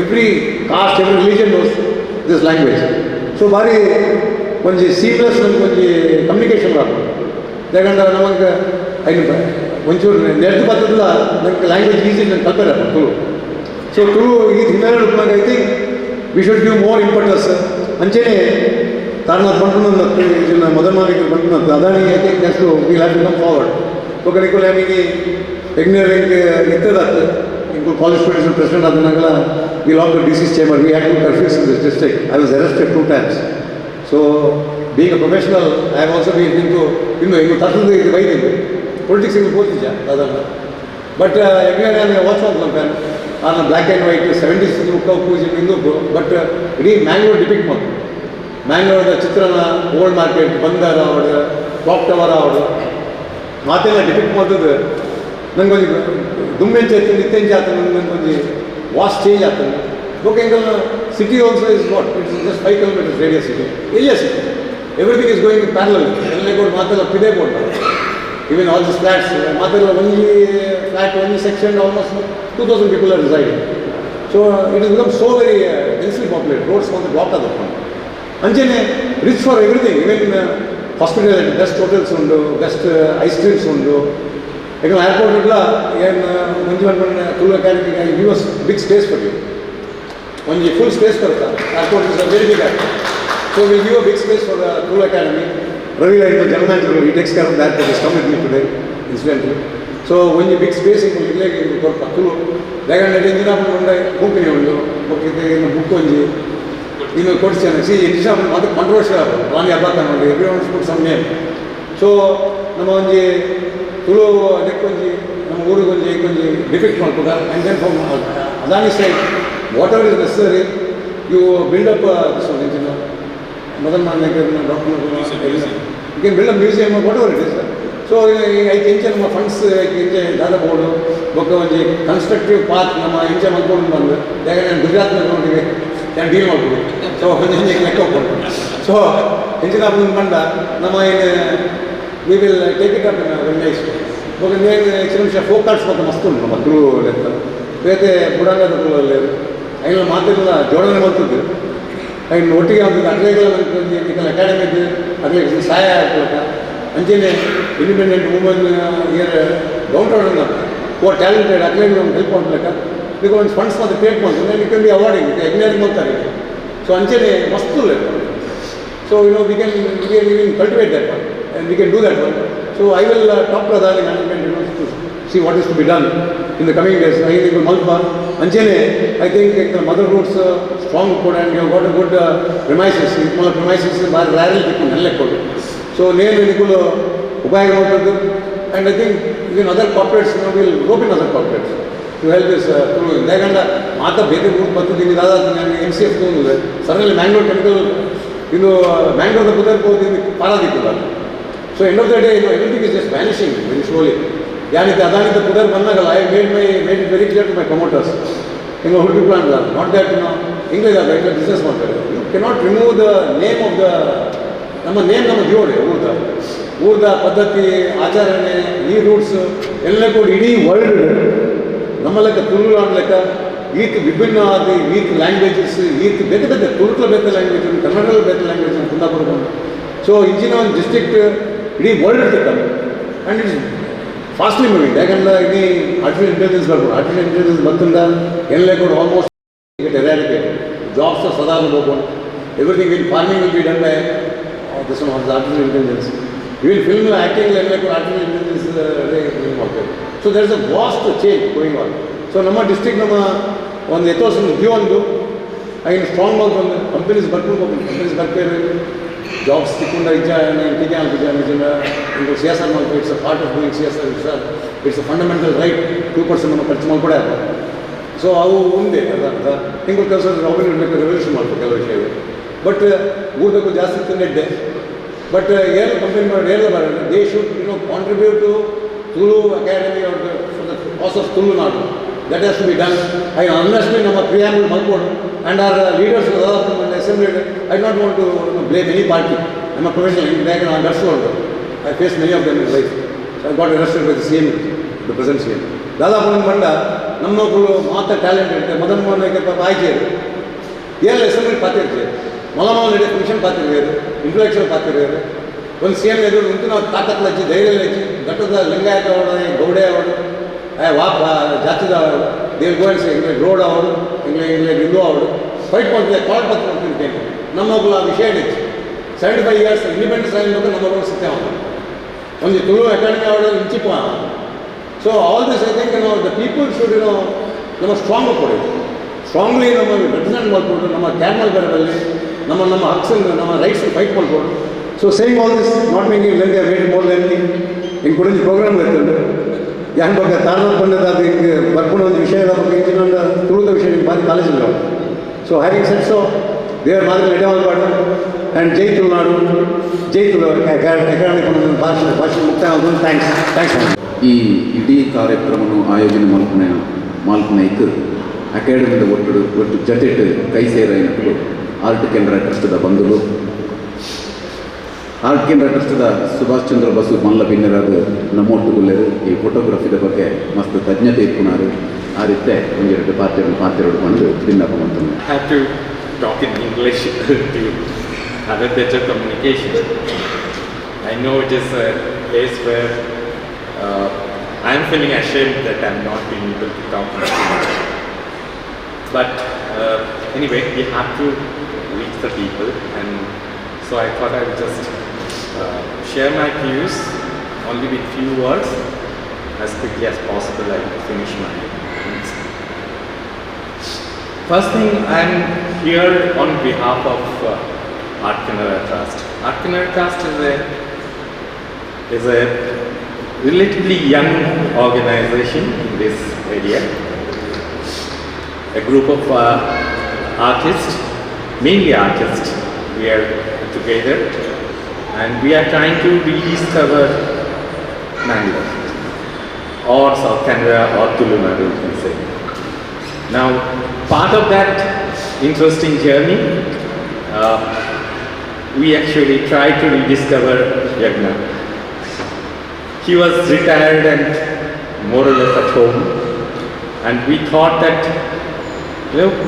S4: Every caste every religion knows this language. So ಭಾರಿ ಒಂಜಿ ಸೀಮ್ಲೆಸ್ ನಮ್ಗೆ ಒಂಜಿ ಕಮ್ಯುನಿಕೇಷನ್ ಆಗ್ತದೆ. ಯಾಕಂದ್ರೆ ನಮಗೆ ಐನು ಒಂಚೂರು ನೆರೆದು ಬರ್ತದಿಲ್ಲ ನಂಗೆ ಲ್ಯಾಂಗ್ವೇಜ್ ಈಸಿ ನಂಗೆ ಕಲ್ಪನೆ ಆಗ್ತದೆ ತುಳು. ಸೊ ತುಳು ಈ ಹಿನ್ನೆಲೆ ಉಪಯೋಗ I think we should give more importance. ಅಂಚೆನೆ ಕಾರಣ ಬಂಟುನದ್ದು ಇದನ್ನು ಮೊದಲ ಮಾಲಿಗೆ ಬಂಟುನದ್ದು Adani I think next will have to come forward. ಒಬ್ಬರಿಗೆ ನಮಗೆ ಎಂಜಿನಿಯರಿಂಗ್ ಇರ್ತದಾಗ್ತದೆ ಇಂಕು ಕಾಲೇಜ್ ಸ್ಟೂಡೆಂಟ್ಸ್ ಪ್ರೆಸಿಡೆಂಟ್ ಆದನಾಗಲ್ಲ we lock the DC's chamber we had to confuse in this district. I was arrested 2 times. So being a professional I have also been into ಇನ್ನು ತಟ್ಟದು ಇದು ಬೈದಿದ್ದು politics ಇಂದು ಓದ್ತಿದ್ದ ಅದನ್ನು. But ಎವ್ರಿಯರ್ ನಾನು watch ಮಾಡ್ಕೊಂಡ್ಯಾನೆ ನಾನು black and white 70s ಪೂಜೆ ಇಂದು. But ಇಡೀ Mangalore depict ಮಾಡ್ತು. ಮ್ಯಾಂಗ್ಳೂರದ ಚಿತ್ರಣ, ಓಲ್ಡ್ ಮಾರ್ಕೆಟ್, ಬಂದರ್ ಆವಡು, ಕ್ಲಾಕ್ ಟವರ್ ಆವಡು ಮಾತೆಲ್ಲ ಡಿಪಿಕ್ಟ್ ಮಾಡ್ತದೆ. ನಂಗೊಂದು ದುಮ್ಮೆಂಚ ನಿತ್ಯಂಚ ಆಗ್ತದೆ, ನಂಗೊಂದು ವಾಸ್ ಚೇಂಜ್ ಆಗ್ತದೆ. ಓಕೆ ಎಂಕಲ್ city also is what it's just 5 kilometers radius city. ಎಲ್ಲಿಯ city everything is going parallel. ಎಲ್ಲ ಕೊಟ್ಟು ಮಾತೆಲ್ಲ ಪಿದೇ ಕೊಡ್ತಾರೆ. ಈವನ್ ಆಲ್ ದಿಸ್ ಫ್ಲ್ಯಾಟ್ಸ್ ಮಾತೆಲ್ಲ ಒಂದು ಫ್ಲ್ಯಾಟ್ ಒಂದು section almost 2,000 people are residing. So it has become so very densely populated. Roads on the block are the one. Anjane rich for everything. Even hospitality, best hotels undu, best ice creams undu. Even airport illa, even Tulu Academy give us big space for you. When you full space for that, airport is a very big airport. So we give a big space for the Tulu Academy. Ravi is the general manager. He takes care of that. He has come with me today, incidentally. So when you big space in Tulu, they can let engineer company undu. Okay, they book onji. You know, see, it is another controversial. Rani Abbakan only. Everyone should put some name. So, namonji Tulu dekonji, namuru konji depict malpuda, and then from Adani side, whatever is necessary, you build up this one, you know, Madan Mandekar, Dr. You can build a museum or whatever it is. So I think ನಮ್ಮ funds ದಾದ board ಬೊಕ್ಕ ಒಂಜಿ constructive path ನಮ್ಮ ಇಂಚೆ ಮಲ್ಕೊಂಡು ಬಂದು ಯಾಕಂದ್ರೆ ನಾನು ಗುಜರಾತ್ನಾಗ ನೋಡಿಗೆ ನಾನು ಡೀಲ್ ಮಾಡ್ಬೋದು ಸೊ ಒಂಜಿ ಲೆಕ್ಕ ಹೋಗ್ಬೋದು ಸೊ ಇಂಚಿನ ಬಂದ ನಮ್ಮ ಏನು we will take it up very nice ಬೊಕ್ಕ ನೇನು ಹೆಚ್ಚಿನ ನಿಮಿಷ ಫೋಕ್ ಆರ್ಟ್ಸ್ ಬಗ್ಗೆ ಮಸ್ತ್ ಉಂಟು ನಮ್ಮ ತುಳು ಲೆಕ್ಕ ಬೇತೆ ಬುಡಂಗದ ತುಳಲ್ಲಿ ಐನ ಮಾತೆಲ್ಲ ಜೋಡಣೆ ಮಾಡ್ತಿದ್ದು ಐನು ಒಟ್ಟಿಗೆ ಒಂದು ಅಟ್ಲೆಗಳ ಅಕಾಡೆಮಿ ಇದ್ದು ಅಟ್ಲೆಗೆ ಸಹಾಯ ಆಗ್ತಕ್ಕ ಅಂಚೆನೆ ಇಂಡಿಪೆಂಡೆಂಟ್ ವುಮನ್ ಇಯರ್ ಡೌನ್ ಓ ಟ್ಯಾಲೆಂಟೆಡ್ ಅಕ್ಲೇಗೆ ನಮ್ಗೆ ಹೆಲ್ಪ್ ಮಾಡ್ಬೇಕಾ ಈಗ ಒಂದು ಫಂಡ್ಸ್ ಮಾತ್ರ ಕ್ರಿಯೇಟ್ ಮಾಡ್ತಾರೆ it can be awarding engineering ಮಾಡ್ತಾರೆ ಸೊ ಅಂಚೆನೆ ಮಸ್ತು so we can cultivate that one and we can do that one so I will talk to Adani management to see what is to be done in the coming days I think ಮಲ್ಪ ಅಂಚೆನೆ I think mother roots strong ಕೂಡ and you got a good premises ಮಲ್ಲ premises ಭಾಳ ರ್ಯಾರಲ್ಲಿ ತಿಕ್ಕೊಂಡು ನೆಲ್ಲೆ ಕೊಡು so ನೇನು ನಿಕುಲು ಉಪಯೋಗ ಮಾಡ್ತದ್ದು and I think even other corporates will rope in other corporates to help this Tulu ಯಾಕಂದ್ರೆ ಮಾತ ಬೇರೆ ಗ್ರೂಪ್ ಬರ್ತದೆ ಈಗ ದಾದ MCF ತೊಗೊಂಡಿದೆ ಸಡನ್ಲಿ ಮ್ಯಾಂಗ್ಳೂರ್ ಕೆಮಿಕಲ್ ಇದು ಮ್ಯಾಂಗ್ಳೂರ್ದ ಕುದರ್ಬೋದು ಪಾರಾದಿಕ್ಕಿಲ್ಲ so end of the day everything is just vanishing very slowly ಯಾನಿದೆ ಅದಾನಿಂದ ಕುದರ್ ಬಂದಾಗಲ್ಲ I made it very clear to my promoters ಹಿಂಗೆ ಹುಡುಗಿ ಪ್ಲಾನ್ ನಾಟ್ ದ್ಯಾಟ್ ಇಂಗ್ಲೀಷ್ ಆಗ ಬಿಸ್ನೆಸ್ ಮಾಡ್ತಾರೆ you cannot remove the name of the ನಮ್ಮ name ನಮ್ಮ ಜೋಡಿ ಊರ್ದ ಪದ್ಧತಿ ಆಚರಣೆ ಈ ರೂಟ್ಸ್ ಎಲ್ಲ ಕೂಡ ಇಡೀ ವರ್ಲ್ಡ್ ನಮ್ಮ ಲೆಕ್ಕ ತುಳು ಲೆಕ್ಕ ಈತ್ ವಿಭಿನ್ನ ಆದ ಈತ್ ಲ್ಯಾಂಗ್ವೇಜಸ್ ಈತ್ ಬೇರೆ ಬೇರೆ ತುಳುಕ್ಲ ಬೇರೆ ಲ್ಯಾಂಗ್ವೇಜ್ ಕನ್ನಡದಲ್ಲಿ ಬೇರೆ ಲ್ಯಾಂಗ್ವೇಜ್ ಕುಂದಾಪುರ ಬಂದು ಸೊ ಇಂಚಿನ ಒಂದು ಡಿಸ್ಟ್ರಿಕ್ಟ್ ಇಡೀ ವರ್ಲ್ಡ್ ಇರ್ತಕ್ಕಂಥ ಆ್ಯಂಡ್ ಇಟ್ಸ್ ಫಾಸ್ಟ್ಲಿ ಮೂವಿಂಗ್ ಯಾಕಂದ್ರೆ ಇಡೀ ಆರ್ಟಿಫಿಷಿಯಲ್ ಇಂಟೆಲಿಜೆನ್ಸ್ ಬರ್ಬೋದು ಆರ್ಟಿಫಿಷಿಯಲ್ ಇಂಟೆಲಿಜೆನ್ಸ್ ಬಂತಂದ ಎಲ್ಲ ಕೂಡ ಆಲ್ಮೋಸ್ಟ್ ಎರಾಡಿಕೇಟ್ ಜಾಬ್ಸ್ ಸದಾ ಹೋಗ್ಬೋದು everything in farming will be done by this one was artificial intelligence. Even film acting like artificial intelligence ಮಾಡ್ತೇವೆ. So there is a vast change going on. So ನಮ್ಮ district ನಮ್ಮ ಒಂದು ethos due ಒಂದು ಆಗಿನ strong ಆಗಿ ಒಂದು companies ಬರ್ಕೊಂಡು ಬರ್ತಾರೆ ಜಾಬ್ಸ್ ತಿಕ್ಕೊಂಡ ಟೀಕೆ ಆಗ್ತಿದ್ದ ಈಗ CSR ಮಾಡ್ತೀವಿ it's a part of doing CSR it's a fundamental right 2% ನಮ್ಮ ಖರ್ಚು ಮಾಡ್ಕೊಡೇ ಅಲ್ಲ ಸೊ ಅವು ಒಂದೇ ಅದ ಹಿಂಗೆ ಕೆಲಸ ರಾಬಿನ್ ಇಡಬೇಕು ರೆವಲ್ಯೂಷನ್ ಮಾಡ್ಬೇಕು ಕೆಲವು ವಿಷಯಗಳು ಬಟ್ ಊಟಕ್ಕೂ ಜಾಸ್ತಿ ತಿಂದಿದ್ದೆ ಬಟ್ ಏನು ಕಂಪೇರ್ ಮಾಡಿ ಹೇಳಲ್ಲ ಬರೋದು they should contribute to Tulu academy for the cause of Tulunadu that has to be done I honestly ನಮ್ಮ ಪ್ರಿಯಾಂಬಲ್ ಮಲ್ಕೋಡು and our leaders assembly I not want to blame any party ನಮ್ಮ professional ಯಾಕೆ ನಾನು ನಡೆಸ್ಕೊಂಡು I face many of them in life I got arrested by the CM the present CM ದಾದಾಪುರ ಬಂಡ ನಮ್ಮ ಮಕ್ಕಳು ಮಾತ್ರ ಟ್ಯಾಲೆಂಟ್ ಇರುತ್ತೆ ಮದನ್ ಮೋಹನ್ ಆಯ್ಕೆರು ಏನೆಲ್ಲ ಅಸೆಂಬ್ಲಿ ಪಾತಿರ್ತೀವಿ ಮೊಲಮಾಲ್ ನಡೆಯೋ ಕಮಿಷನ್ ಪಾತಿರ್ವೇರು ಇಂಟಲೆಕ್ಚುವಲ್ ಪಾತಿರ್ವೇರು ಒಂದು CM ಎದುರು ನಿಂತು ನಾವು ತಾಕತ್ಲ ಹಚ್ಚಿ ಧೈರ್ಯ ಹಚ್ಚಿ ಘಟ್ಟದ ಲಿಂಗಾಯತ ಅವಡು ಗೌಡೆ ಅವಡು ವಾಪ ಜಾತಿದ ಅವರು ದೇವ್ರ ಗೋಯಿಸಿ ಇಂಗ್ಲೆಂಡ್ ರೋಡ್ ಅವರು ಇಂಗ್ಲೆಂಡ್ ಹಿಂದೂ ಅವರು ಫೈಟ್ ಮಾಡ್ತಿದ್ದೆ ಕಾಲ್ ಪತ್ರ ಮಾಡ್ತಿದ್ದೇನೆ ನಮ್ಮ ಮಕ್ಕಳು ಆ ವಿಷಯ ಹಿಡಿச்சு 75 years ಇಂಡಿಪೆಂಡೆನ್ಸ್ ಆಗಿದ್ದು ನಮ್ಮ ಮಕ್ಕಳು ಸಿಕ್ಕ ಒಂದು ತುಳು ಅಕಾಡೆಮಿ ಅವರು ಇಂಚಿಪ್ಪ so all this I think the people should ನಮ್ಮ ಸ್ಟ್ರಾಂಗ್ ಕೊಡಿ ಸ್ಟ್ರಾಂಗ್ಲಿ ನಮ್ಮ ರೆಪ್ರೆಸೆಂಟ್ ಮಾಡಿಕೊಂಡು ನಮ್ಮ ಕ್ಯಾರ್ನಲ್ ಬೇರೆದಲ್ಲಿ ನಮ್ಮ ಹಕ್ಸನ್ನು ನಮ್ಮ ರೈಟ್ಸ್ ಫೈಟ್ ಮಾಡ್ಬೋದು so saying all this not making lengthy wait more lengthy ಹಿಂಗೆ ಕೂಡ ಪ್ರೋಗ್ರಾಮ್ ಇರ್ತದೆ ಯಾನ್ ಬಗ್ಗೆ ತಾರದ ಬಂದದ ಅದು ಹಿಂಗೆ ಬರ್ಕೊಂಡು ಒಂದು ವಿಷಯದ ಬಗ್ಗೆ ಇನ್ನೊಂದು ತುಳಿದ ವಿಷಯ ಬಾರಿ ಕಾಲೇಜಿಲ್ಲ ಸೊ ಹ್ಯಾವಿಂಗ್ ಸೆಟ್ ಸೊ ದೇವರ ಮಾತ್ರ ನಡೆಯಲ್ಪಾಡು ಆ್ಯಂಡ್ ಜೈ ತುಳುನಾಡು ಜೈ ತುಳು ಎಕನಾಮಿಕ್ ಭಾಷೆ ಮುಕ್ತಾಯ ಆಗೋದು ಥ್ಯಾಂಕ್ಸ್
S1: ಈ ಇಡೀ ಕಾರ್ಯಕ್ರಮವನ್ನು ಆಯೋಜನೆ ಮಾಲ್ಪನೈತು ಅಕಾಡೆಮಿದ ಒಟ್ಟು ಜೊತೆಟ್ಟು ಕೈ ಸೇರೈನಗಳು ಆರ್ಟ್ ಕೇಂದ್ರ ಟ್ರಸ್ಟದ ಬಂಧುಗಳು ಆರ್ಟ್ ಕೇಂದ್ರ ಟ್ರಸ್ಟದ ಸುಭಾಷ್ ಚಂದ್ರ ಬಸು ಮಲ್ಲ ಬಿನ್ನರಾದ ನಮ್ಮೊಟ್ಟುಗುಲ್ಲರು ಈ ಫೋಟೋಗ್ರಫಿದ ಬಗ್ಗೆ ಮಸ್ತ್ ತಜ್ಞತೆ ಇಟ್ಕೊನಾರು ಆ ರೀತಿ ಒಂದೆರಡು ಪಾತ್ರೆಗಳು ಬಂದು ತಿನ್ನಪ್ಪ ಅಂತ
S5: have to talk in English to have a better communication. I know it is a place where I am feeling ashamed that I am not being able to talk in English. But anyway, we have to reach the people, and so I thought I would just share my views only with few words. As quickly as possible, I will finish my things. First thing, I am here on behalf of Art Canara Trust. Art Canara Trust is a relatively young organization in this area. A group of artists, mainly artists, we are together, and we are trying to rediscover Mangalore, or South Canara, or Tulu Nadu, you can say. Now, part of that interesting journey, we actually tried to rediscover Yagna. He was retired and more or less at home, and we thought that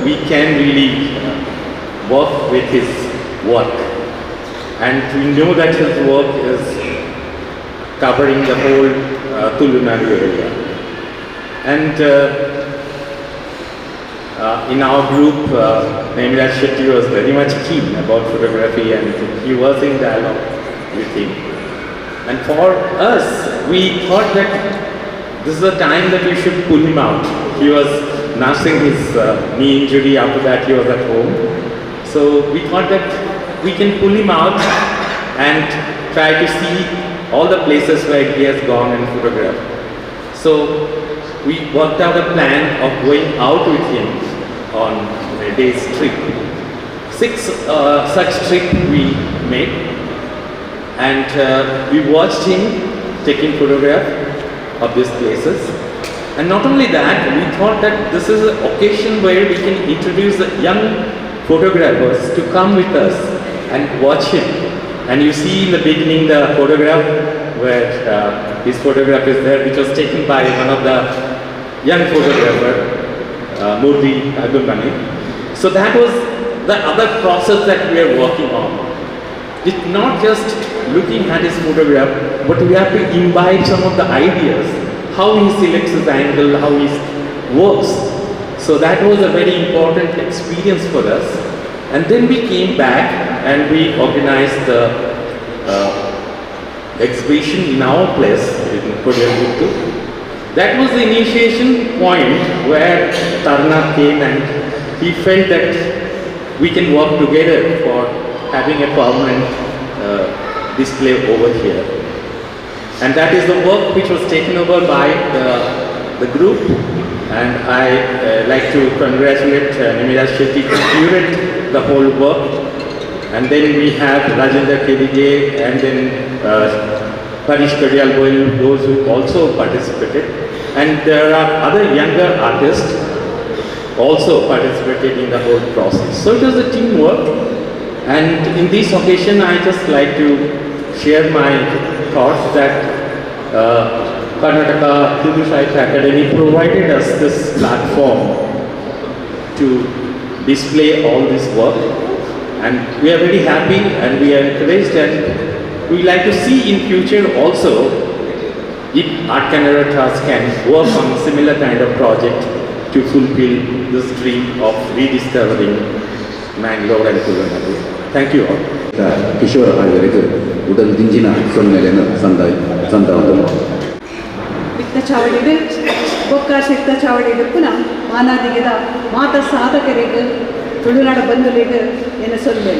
S5: we can really work with his work, and we know that his work is covering the whole Tulu Nadu area. And in our group, Namiraj Shetty was very much keen about photography, and he was in dialogue with him. And for us, we thought that this is the time that we should pull him out. He was nursing his knee injury. After that, he was at home. So we thought that we can pull him out and try to see all the places where he has gone and photographed. So we worked out a plan of going out with him on a day's trip. 6 such trips we made, and we watched him taking photographs of these places. And not only that, we thought that this is an occasion where we can introduce the young photographers to come with us and watch him. And you see in the beginning the photograph where his photograph is there, which was taken by one of the young photographer, Murthy Abdulmani. So that was the other process that we are working on. It's not just looking at his photograph, but we have to imbibe some of the ideas, how he selects his angle, how he works. So that was a very important experience for us. And then we came back and we organized the exhibition in our place in Kodiyalguttu. That was the initiation point where Tarna came, and he felt that we can work together for having a permanent display over here. And that is the work which was taken over by the group. And I like to congratulate Namiraj Shetty to curate the whole work. And then we have Rajendra Kedige, and then Parish Kadiyalboil, those who also participated. And there are other younger artists also participated in the whole process. So it was a teamwork. And in this occasion, I just like to share my thoughts that Karnataka Hindu Sahitya Academy provided us this platform to display all this work, and we are very happy and we are encouraged, and we like to see in future also if Art Canara Trust can work on similar kind of project to fulfill this dream of rediscovering Mangalore and Tulu Nadu. Thank you all.
S1: Kishore ಆಳ್ವರೆಗೂ ಉಡಲ್ ದಿಂಜಿನ ಸೊನ್ನೆಲೆನ ಸಂದಾವದು
S6: ವಿತ್ತ ಚಾವಡಿಡು ಬೊಕ್ಕ ಸಿತ್ತ ಚಾವಡಿಡು ಪುನಃ ಮಾನಾದಿಗೆದ ಮಾತ ಸಾಧಕರಿಗೆ ತುಳುನಾಡ ಬಂಧುಗಳಿಗೆ ಎನ್ನ ಸೊಲ್ಲೆ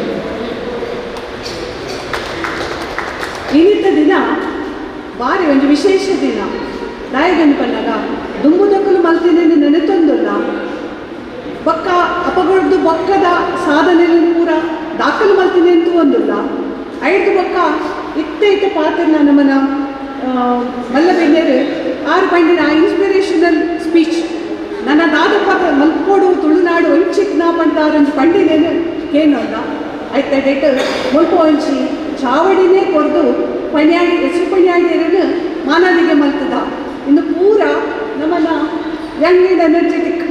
S6: ಇನ್ನಿತ್ತ ದಿನ ಬಾರಿ ಒಂದು ವಿಶೇಷ ದಿನ ದಾಯಗಂದು ಪನ್ನಗ ದುಂಬುದಕ್ಕಲು ಮಲ್ತಿನೇನು ನೆನೆತೊಂದುಲ್ಲ ಬೊಕ್ಕ ಅಪಗೊಳ್ದು ಬೊಕ್ಕದ ಸಾಧನೆಯನ್ನು ಪೂರ ದಾಖಲು ಮಲ್ತೀನಿ ಅಂತೂ ಒಂದಿಲ್ಲ ಐದು ಬೊಕ್ಕ ಇತ್ತ ಪಾತ್ರ ನಮ್ಮನ ಮಲ್ಲಬೆಣ್ಣೆರು 6 ಪಾಯಿಂಟಿನ ಇನ್ಸ್ಪಿರೇಷನಲ್ ಸ್ಪೀಚ್ ನನ್ನ ದಾದ ಪಾತ್ರ ಮಲ್ಪೋಡು ತುಳುನಾಡು ಒಂಚಿಕ್ನ ಪಂಟಾರಂಜು ಪಂಡಿನೇನು ಕೇನೊಂದ ಐತ ಡೇಟ್ ಮುಲ್ಪ ಒಂಚಿ ಚಾವಡಿನೇ ಕೊರ್ದು ಪಣ್ಯಾಡಿ ಹೆಸರು ಪಣ್ಯಾಡಿಯರನ್ನು ಮಾನದಿಗೆ ಮಲ್ತದ ಇನ್ನು ಪೂರ ನಮ್ಮನ್ನ ಯಂಗ್ ಆ್ಯಂಡ್ ಎನರ್ಜೆಟಿಕ್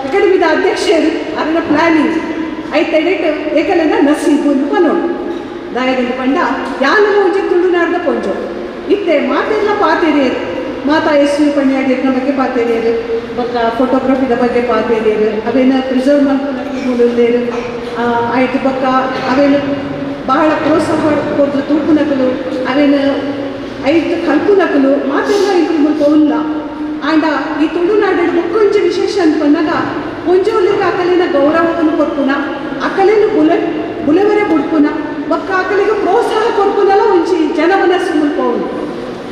S6: ಅಕಾಡೆಮಿದ ಅಧ್ಯಕ್ಷರು ಅದರ ಪ್ಲಾನಿಂಗ್ ಐತೆಡೆಟ್ ಏಕಲೆನ ನಸೀಬು ಅಂತ ಪನೋಡು ದಾಯದಿಂದ ಪಂಡ ಯಾನು ಒಂಜಿ ತುಳುನಾಡ್ದ ಪೊಂಜು ಇತ್ತೆ ಮಾತೆಲ್ಲ ಪಾತೆರಿಯರು ಮಾತಾ ಎಸ್ ವಿ ಪಣ್ಯಾಡಿಯರ್ನ ಬಗ್ಗೆ ಪಾತೆರಿಯರು ಬೊಕ್ಕ ಫೋಟೋಗ್ರಫಿದ ಬಗ್ಗೆ ಪಾತೆರಿಯರು ಅವೇನ ಪ್ರಿಸರ್ವ್ ಮಾಡ್ಕೊಂಡು ಆಯ್ತು ಬೊಕ್ಕ ಅವೇನು ಬಹಳ ಪ್ರೋತ್ಸಾಹ ಕೊಟ್ಟು ತೂಪುನಕಲು ಅವೇನು ಐದು ಕಲ್ಪುನಕಲು ಮಾತೆಲ್ಲ ಇಂಕ್ಲು ಮುಲ್ಪ ಉಲ್ಲ ಆಂಡ ಈ ತುಳುನಾಡು ಮುಕ್ಕೊಂಚ ವಿಶೇಷ ಅಂತ ಬಂದಾಗ ಒಂಜೋಲಿಗೆ ಅಕಲಿನ ಗೌರವವನ್ನು ಕೊಡ್ಪುನ ಅಕಲಿನ ಬುಲೆವರೆ ಬಿಡ್ಪುನ ಒಕ್ಕ ಅಕಲಿಗೆ ಪ್ರೋತ್ಸಾಹ ಕೊಡ್ಪುನಲ್ಲ ಒಂಚಿ ಜನಮನಸ್ಸು ಮುಲ್ಪ ಉಂಟು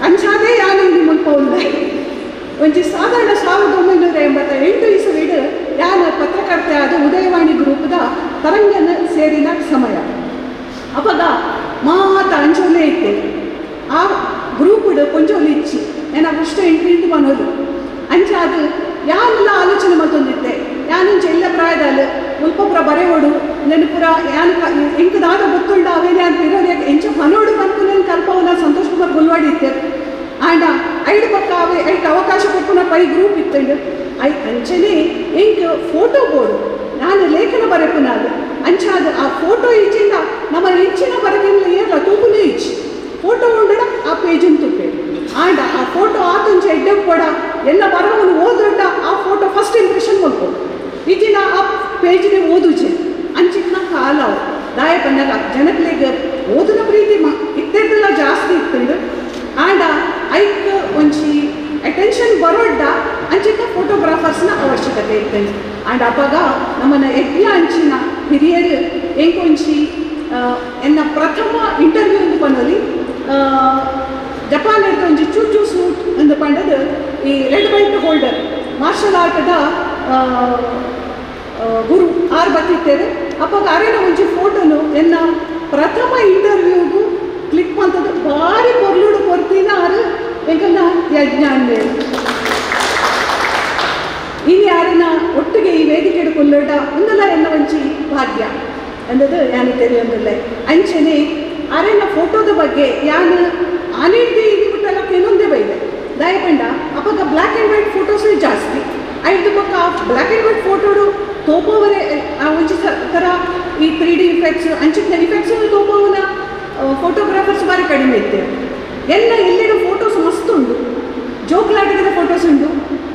S6: ಅಂಚಾದೇ ಯಾನಿಂದು ಮುಲ್ಪ ಉಂಡೆ ಒಂಜಿ ಸಾಧಾರಣ 1988 ಇಸವಿಡು ಯಾನ ಪತ್ರಕರ್ತೆ ಆದ ಉದಯವಾಣಿ ಗ್ರೂಪದ ತರಂಗನ ಸೇರಿನ ಸಮಯ ಅವಾಗ ಮಾತ ಅಂಚೋಲೆ ಇತ್ತೆ ಆ ಗ್ರೂಪುಡು ಕೊಂಚೋಲಿ ಇಚ್ಚಿ ನಾನು ಅಷ್ಟು ಎಂಟು ಬನ್ನೋದು ಅಂಚ ಅದು ಯಾನೆಲ್ಲ ಆಲೋಚನೆ ಮತ್ತೊಂದಿತ್ತೆ ಯಾನಂಚ ಎಲ್ಲ ಪ್ರಾಯದಲ್ಲಿ ಉಲ್ಪಪುರ ಬರೆಯೋಡು ನೆನಪುರ ಯಾನು ಎಂಕದಾದ ಗೊತ್ತುಂಡ ಅವೇನೆ ಅಂತ ಇರೋದು ಯಾಕೆ ಎಂಚ ಮನೋಡು ಬಂತು ನನ್ನ ಕಲ್ಪವನ ಸಂತೋಷ್ ಕುಮಾರ್ ಗುಲ್ವಾಡಿ ಇತ್ತೆ ಆಂಡ ಐದು ಪಕ್ಕ ಅವೇ ಐದು ಅವಕಾಶ ಕೊಟ್ಟು ಪೈ ಗ್ರೂಪ್ ಇತ್ತು ಐ ಅಂಚನೆ ಎಂಕ್ ಫೋಟೋ ಬೋರ್ಡು ನಾನು ಲೇಖನ ಬರೆಪುನಾಗ ಅಂಚಾದ ಆ ಫೋಟೋ ಇಚ್ಚಿಂದ ನಮ್ಮ ಹೆಚ್ಚಿನ ಬರಗಿಲ್ಲ ಏರ್ಲ ತೂಪುನೇ ಇಚ್ಚಿ ಫೋಟೋ ಉಂಡಡ ಆ ಪೇಜನ್ನು ತುಪ್ಪೆ ಆಂಡ ಆ ಫೋಟೋ ಆತಂಚ ಎಡ್ಡೆ ಕೂಡ ಎಲ್ಲ ಬರವನ್ನು ಓದೊಡ್ಡ ಆ ಫೋಟೋ ಫಸ್ಟ್ ಇಂಪ್ರೆಷನ್ ಮಾಡ್ಬೋದು ಈಜಿನ ಆ ಪೇಜ್ನೇ ಓದುಚೆ ಅಂಚಿನ ಕಾಲ ದಾಯ ಬಂದಾಗ ಜನಗಳಿಗೆ ಓದಿನ ಪ್ರೀತಿ ಇತ್ತೆಲ್ಲ ಜಾಸ್ತಿ ಇತ್ತು ಆಂಡ ಐಕ್ ಒಂಚಿ ಅಟೆನ್ಷನ್ ಬರೋಡ್ಡ ಅಂಚಿನ ಫೋಟೋಗ್ರಾಫರ್ಸ್ನ ಅವಶ್ಯಕತೆ ಇತ್ತು ಆಂಡ್ ಅವಾಗ ನಮ್ಮನ್ನ ಯಜ್ಞ ಅಂಚಿನ ಹಿರಿಯರು ಎಂಕೊಂಚಿ ಎನ್ನ ಪ್ರಥಮ ಇಂಟರ್ವ್ಯೂ ಎಂದು ಪನ್ನೋಲಿ ಜಪಾನ್ ಹಿಡಿದು ಒಂಜಿ ಚೂಚು ಸೂಟ್ ಎಂದು ಪಂಡದು ಈ ರೆಡ್ ಬೆಲ್ಟ್ ಹೋಲ್ಡರ್ ಮಾರ್ಷಲ್ ಆರ್ಟ್ದ ಗುರು ಆರು ಬತ್ತಿತ್ತೇವೆ ಅವಾಗ ಅರೇನ ಒಂಜಿ ಫೋಟೋನು ಎನ್ನ ಪ್ರಥಮ ಇಂಟರ್ವ್ಯೂಗೂ ಕ್ಲಿಕ್ ಮಾಡ್ತದ್ದು ಭಾರಿ ಕೊರ್ಲುಡು ಕೊರ್ತಿನ ಆರು ಎಂಕಲ್ನ ಯಜ್ಞ ಅಂದೇಳಿ ಇನ್ನು ಯಾರನ್ನ ಒಟ್ಟಿಗೆ ಈ ವೇದಿಕೆ ಕೊಳ್ಳೋಟ ಒಂದಲ್ಲ ಎನ್ನ ಒಂಚಿ ಭಾಗ್ಯ ಅಂದದು ಯಾನು ತೆರೆಯೊಂದಿಲ್ಲ ಅಂಚನೆ ಅರೆನ್ನ ಫೋಟೋದ ಬಗ್ಗೆ ಯಾನು ಆನೇಳ್ತಿ ಇದು ಬಿಟ್ಟಲ್ಲ ಕೆಲವೊಂದೇ ಬೈದೆ ದಯಪಂಡ ಅವಾಗ ಬ್ಲ್ಯಾಕ್ ಆ್ಯಂಡ್ ವೈಟ್ ಫೋಟೋಸೇ ಜಾಸ್ತಿ ಐದು ಪಕ್ಕ ಬ್ಲ್ಯಾಕ್ ಆ್ಯಂಡ್ ವೈಟ್ ಫೋಟೋಡು ತೋಪೋವರೆ ಒಂಚಿ ಥರ ಈ 3D ಇಫೆಕ್ಟ್ಸ್ ಅಂಚಿನ ಇಫೆಕ್ಟ್ಸ್ ತೋಪೋವನ ಫೋಟೋಗ್ರಾಫರ್ಸ್ ಬಾರಿ ಕಡಿಮೆ ಇರ್ತೇವೆ ಎಲ್ಲ ಎಲ್ಲೆಡೆ ಫೋಟೋಸ್ ಮಸ್ತ್ ಉಂಟು ಜೋಕ್ಲಾಟದ ಫೋಟೋಸ್ ಉಂಟು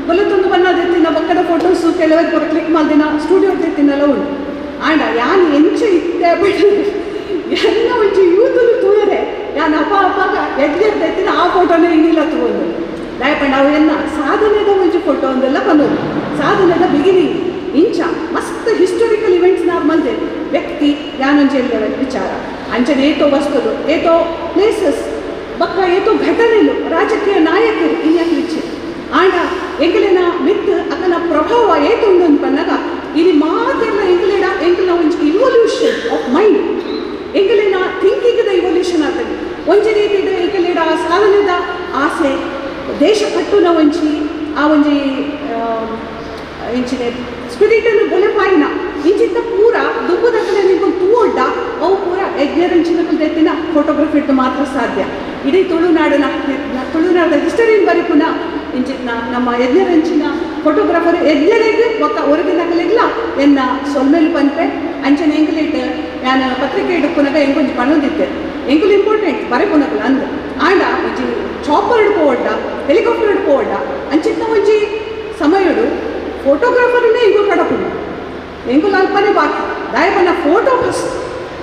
S6: ಬಲತ್ತೊಂದು ಬನ್ನದೆತ್ತಿನ ಪಕ್ಕದ ಫೋಟೋಸು ಕೆಲವರು ಪರ ಕ್ಲಿಕ್ ಮಾಡಿದಿನ ಸ್ಟುಡಿಯೋ ತೆತ್ತಿನೆಲ್ಲ ಉಂಟು ಆಂಡ ಯಾನು ಎಂಚ ಇತ್ತೆ ಬಿಟ್ಟು ಎಲ್ಲ ಒಂಚು ಯೂತಲು ತೂಯರೆ ಯಾನು ಅಪ್ಪಾಗ ಎದ್ದಿನ ಆ ಫೋಟೋನೇ ಇನ್ನಿಲ್ಲ ತೂವೊಂದು ದಯಪಂಡ ಅವು ಎನ್ನ ಸಾಧನೆದ ಒಂಚು ಫೋಟೋ ಒಂದೆಲ್ಲ ಬಂದೋದು ಸಾಧನೆದ ಬಿಗಿನಿಂಗ್ ಇಂಚ ಮಸ್ತ್ ಹಿಸ್ಟೋರಿಕಲ್ ಇವೆಂಟ್ಸ್ ನಾರ್ಮಲ್ದೆ ವ್ಯಕ್ತಿ ಯಾನೊಂಜೆಲ್ಲ ವಿಚಾರ ಅಂಚನೆ ಏತೋ ವಸ್ತುಲು ಏತೋ ಪ್ಲೇಸಸ್ ಬಕ್ಕ ಏತೋ ಘಟನೆಲು ರಾಜಕೀಯ ನಾಯಕರು ಇನ್ಯಾಕ್ಲಿಚ್ಚೆ ಆಂಡ ಎಂಕಲಿನ ಮಿತ್ ಅಕನ ಪ್ರಭಾವ ಏತುಂಡು ಅನ್ಪನ್ನಾಗ ಇಲ್ಲಿ ಮಾತೆಲ್ಲ ಎಂಕಲಿನ ಒಂಚು ಇವಲ್ಯೂಷನ್ ಆಫ್ ಮೈಂಡ್ ಎಂಕಲಿನ ಥಿಂಕಿಂಗ್ದ ಇವಲ್ಯೂಷನ್ ಆಗ್ತದೆ ಒಂಜಿ ರೀತಿದ ಎಂಕಲಿಡ ಸಾಧನೆದ ಆಸೆ ದೇಶ ಕಟ್ಟುನ ಒಂಚಿ ಆ ಒಂಜಿ ಇಂಚಿನ ಸ್ಪಿರಿಟನ್ನು ಬೊಲೆಪಾಯಿನ ಇಂಚಿತ್ತ ಪೂರ ದುಬ್ಬುದಕ್ಕಲೆ ನೀವು ತೂವೊಡ್ಡ ಅವು ಪೂರ ಯಜ್ಞರಂಚಿನ ಎತ್ತಿನ ಫೋಟೋಗ್ರಫಿದ್ದು ಮಾತ್ರ ಸಾಧ್ಯ ಇಡೀ ತುಳುನಾಡ ಹಿಸ್ಟರಿನ ಬರೀಪುನ ಇಂಚಿನ ನಮ್ಮ ಯಜ್ಞರಂಚಿನ ಫೋಟೋಗ್ರಾಫರ್ ಯಜ್ಞರಿಗೆ ಒಕ್ಕ ಹೊರಗಿನಕಲಿಲ್ಲ ಎನ್ನ ಸೊಲ್ಮೇಲು ಪಂಪೆ ಅಂಚನೆ ಎಂಕಲಿಟ್ ನಾನು ಪತ್ರಿಕೆ ಇಡುಪುನಾಗ ಎಂಗೊಂದು ಪಣದಿದ್ದೆ ಎಂಕುಲು ಇಂಪಾರ್ಟೆಂಟ್ ಬರೀಪುನಕಲ ಅಂದು ಆಂಡ ಒಂಜಿ ಚಾಪರ್ ಹಿಡ್ಕೋಡ್ಡ ಹೆಲಿಕಾಪ್ಟರ್ ಹಿಡ್ಕೋಡ್ಡ ಅಂಚಿನ ಒಂಜಿ ಸಮಯಡು ಫೋಟೋಗ್ರಾಫರ್ನೇ ಎಂಗೂ ಕಡಪುಡು ಎಂಗುಲು ಅಲ್ಪನೇ ಬಾಕಿ ದಾಯಪನ ಫೋಟೋ ಫಸ್ಟ್